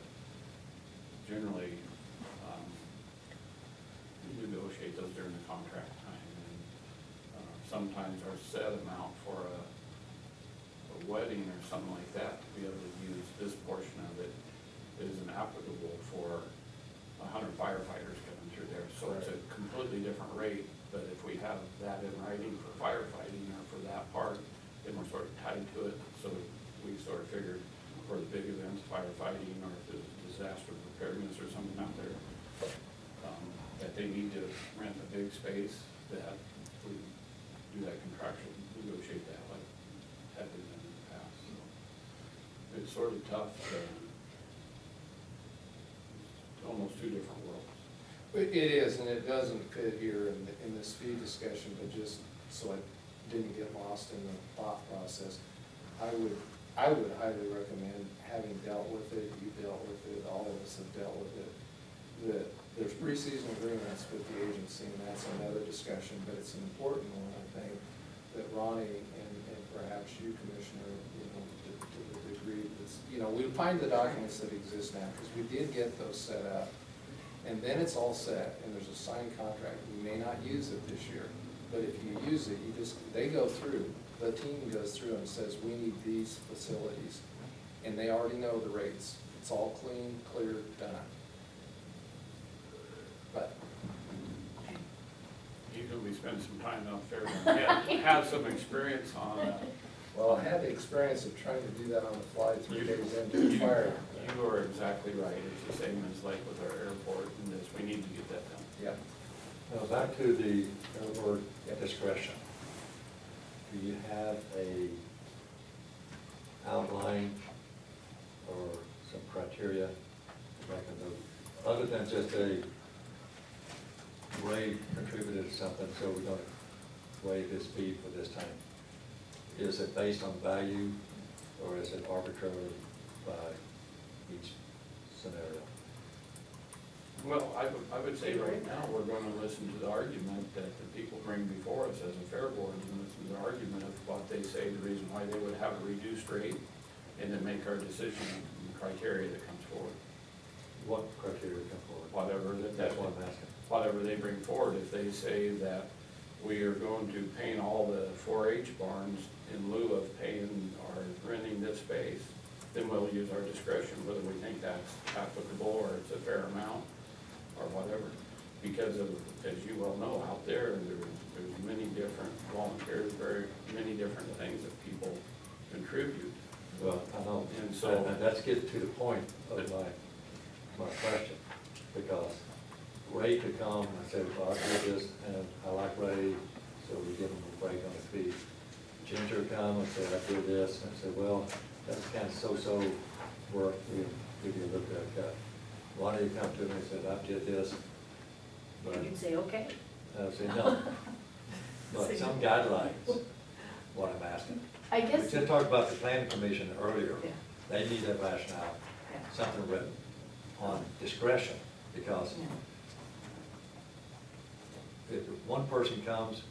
generally, we negotiate those during the contract time. And sometimes our set amount for a wedding or something like that, to be able to use this portion of it isn't applicable for 100 firefighters coming through there. So it's a completely different rate, but if we have that in writing for firefighting or for that part, then we're sort of tied to it. So we sort of figured for the big events, firefighting, or if there's disaster preparedness or something out there, that they need to rent a big space, that we do that contractual, negotiate that like have been done in the past. So it's sort of tough to, it's almost two different worlds. It is, and it doesn't fit here in this fee discussion, but just so I didn't get lost in the thought process, I would highly recommend, having dealt with it, you dealt with it, all of us have dealt with it, that there's pre-season agreements with the agency, and that's another discussion, but it's an important one, I think, that Ronnie and perhaps you, Commissioner, to the degree that's, we find the documents that exist now, because we did get those set up, and then it's all set, and there's a signed contract. We may not use it this year, but if you use it, they go through, the team goes through and says, we need these facilities, and they already know the rates. It's all clean, clear, done. But Usually we spend some time out there and have some experience on that. well, I had the experience of trying to do that on the fly 3 days into the fire. You are exactly right. It's the same as like with our airport and this. We need to get that done. Yeah. Now, back to the word discretion. Do you have a outline or some criteria, like other than just a Ray contributed something, so we're gonna waive his fee for this time? Is it based on value, or is it arbitrary by each scenario? Well, I would say right now, we're going to listen to the argument that the people bring before us as a fair board, and listen to the argument of what they say, the reason why they would have a reduced rate, and then make our decision on the criteria that comes forward. What criteria come forward? Whatever That's what I'm asking. Whatever they bring forward, if they say that we are going to paint all the 4-H barns in lieu of paying or renting this space, then we'll use our discretion whether we think that's applicable or it's a fair amount or whatever. Because of, as you well know, out there, there's many different volunteers, very many different things that people contribute. Well, I know, And so, and that's get to the point of my question, because Ray could come and say, well, I did this, and I like Ray, so we give him a break on the fee. Ginger would come and say, I did this, and I said, well, that's kind of so-so work, we'll give you a look at that. Ronnie would come to me and said, I did this, but You'd say, okay. I would say, no. But some guidelines, what I'm asking. I We guess, just talked about the planning commission earlier. Yeah. They need a rationale, Yeah. something written on discretion, because yeah, if one person comes,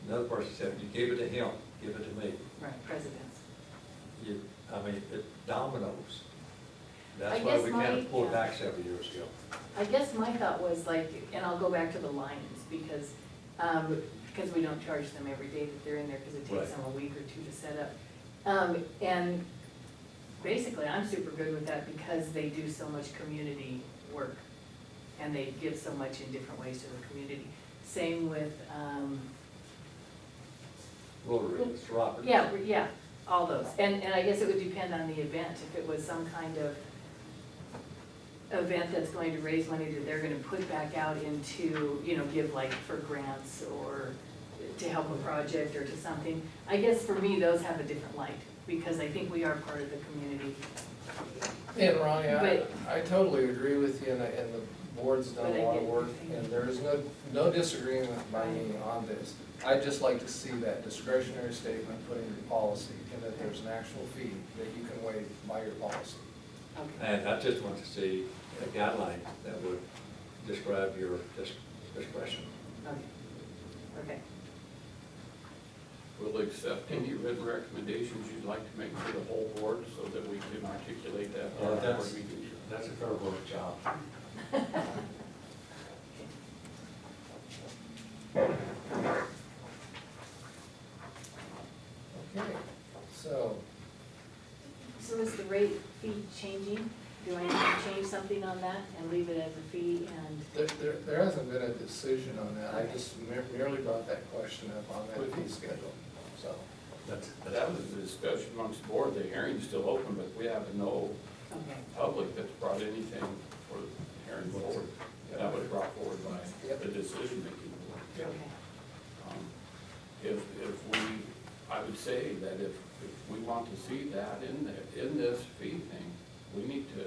another person said, you give it to him, give it to me. right, presidents. It dominoes. That's I why guess we kind my- of pulled yeah. back several years ago. I guess my thought was like, and I'll go back to the Lions, because we don't charge them every day that they're in there, because it takes Right. them a week or two to set up. And basically, I'm super good with that because they do so much community work, and they give so much in different ways to the community. Same with, Rotary, it's Robert. yeah, all those. And I guess it would depend on the event. If it was some kind of event that's going to raise money that they're gonna put back out into, give like for grants or to help a project or to something. I guess for me, those have a different light, because I think we are part of the community. And Ronnie, But- I totally agree with you, and the board's done But a I lot get of what work, you're saying. and there is no disagreement by me on this. I'd just like to see that discretionary statement put in your policy, and that there's an actual fee that you can waive by your policy. Okay. And I just want to see a guideline that would describe your discretion. Okay. Okay. we'll accept any written recommendations you'd like to make to the whole board so that we can articulate that. in our board meeting. That's a fair board job. Okay, so, So is the rate fee changing? Do I have to change something on that and leave it as a fee and? there hasn't been a decision on that, I just merely brought that question up on that fee schedule, so. That was the discussion amongst the board, the hearing's still open, but we have no Okay. public that's brought anything for the hearing forward. That was brought forward by the decision-making board. Okay. If we, I would say that if we want to see that in this fee thing, we need to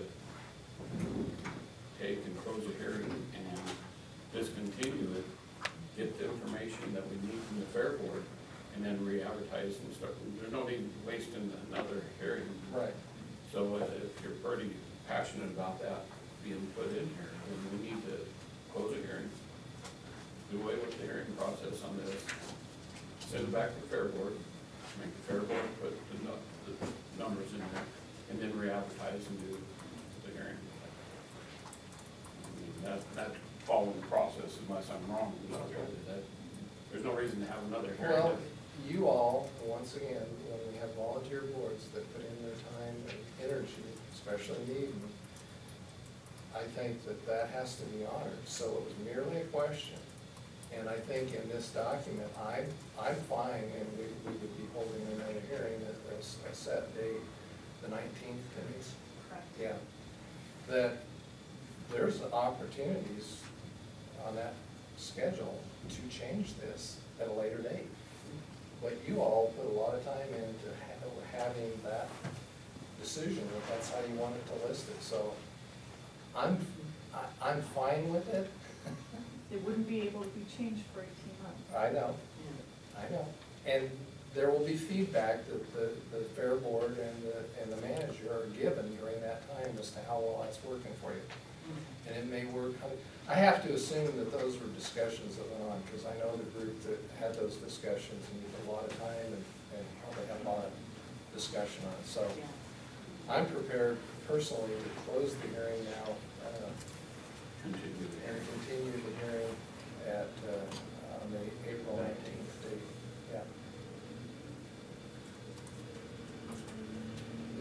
take and close the hearing and discontinue it, get the information that we need from the fair board, and then re-advertise and start. There's no need wasting another hearing. Right. So if you're pretty passionate about that being put in here, then we need to close the hearing, do away with the hearing process on this, send it back to the fair board, make the fair board put the numbers in there, and then re-advertise and do the hearing. I mean, that's following the process unless I'm wrong. There's no reason to have another hearing. Well, you all, once again, when we have volunteer boards that put in their time and energy, especially in the evening, I think that that has to be honored. So it was merely a question. And I think in this document, I'm fine, and we would be holding another hearing at a set date, the 19th, Denise? Correct. Yeah. That there's opportunities on that schedule to change this at a later date. But you all put a lot of time into having that decision, if that's how you wanted to list it, so I'm fine with it. It wouldn't be able to be changed for 18 months. I know, and there will be feedback that the fair board and the manager are given during that time as to how well that's working for you. And it may work, I have to assume that those were discussions that went on, because I know the group that had those discussions, and you put a lot of time and probably had a lot of discussion on it, so. Yeah. I'm prepared personally to close the hearing now, Continue the and hearing. continue the hearing at, on the April 19th date, yeah.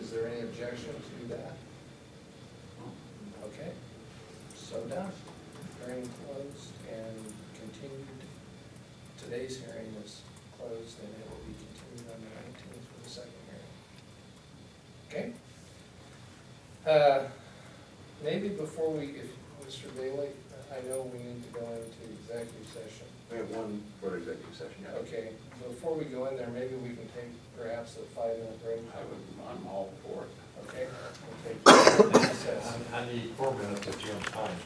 Is there any objection to that? Okay, so done. Hearing closed and continued. Today's hearing is closed and it will be continued on the 19th for the second hearing. Okay? Maybe before we, if Mr. Bailey, I know we need to go into executive session. We have one further executive session. Yeah. Okay, before we go in there, maybe we can take perhaps a 5-minute break. I'm all for it. Okay? We'll take a recess. I need 4 minutes of Jim's time.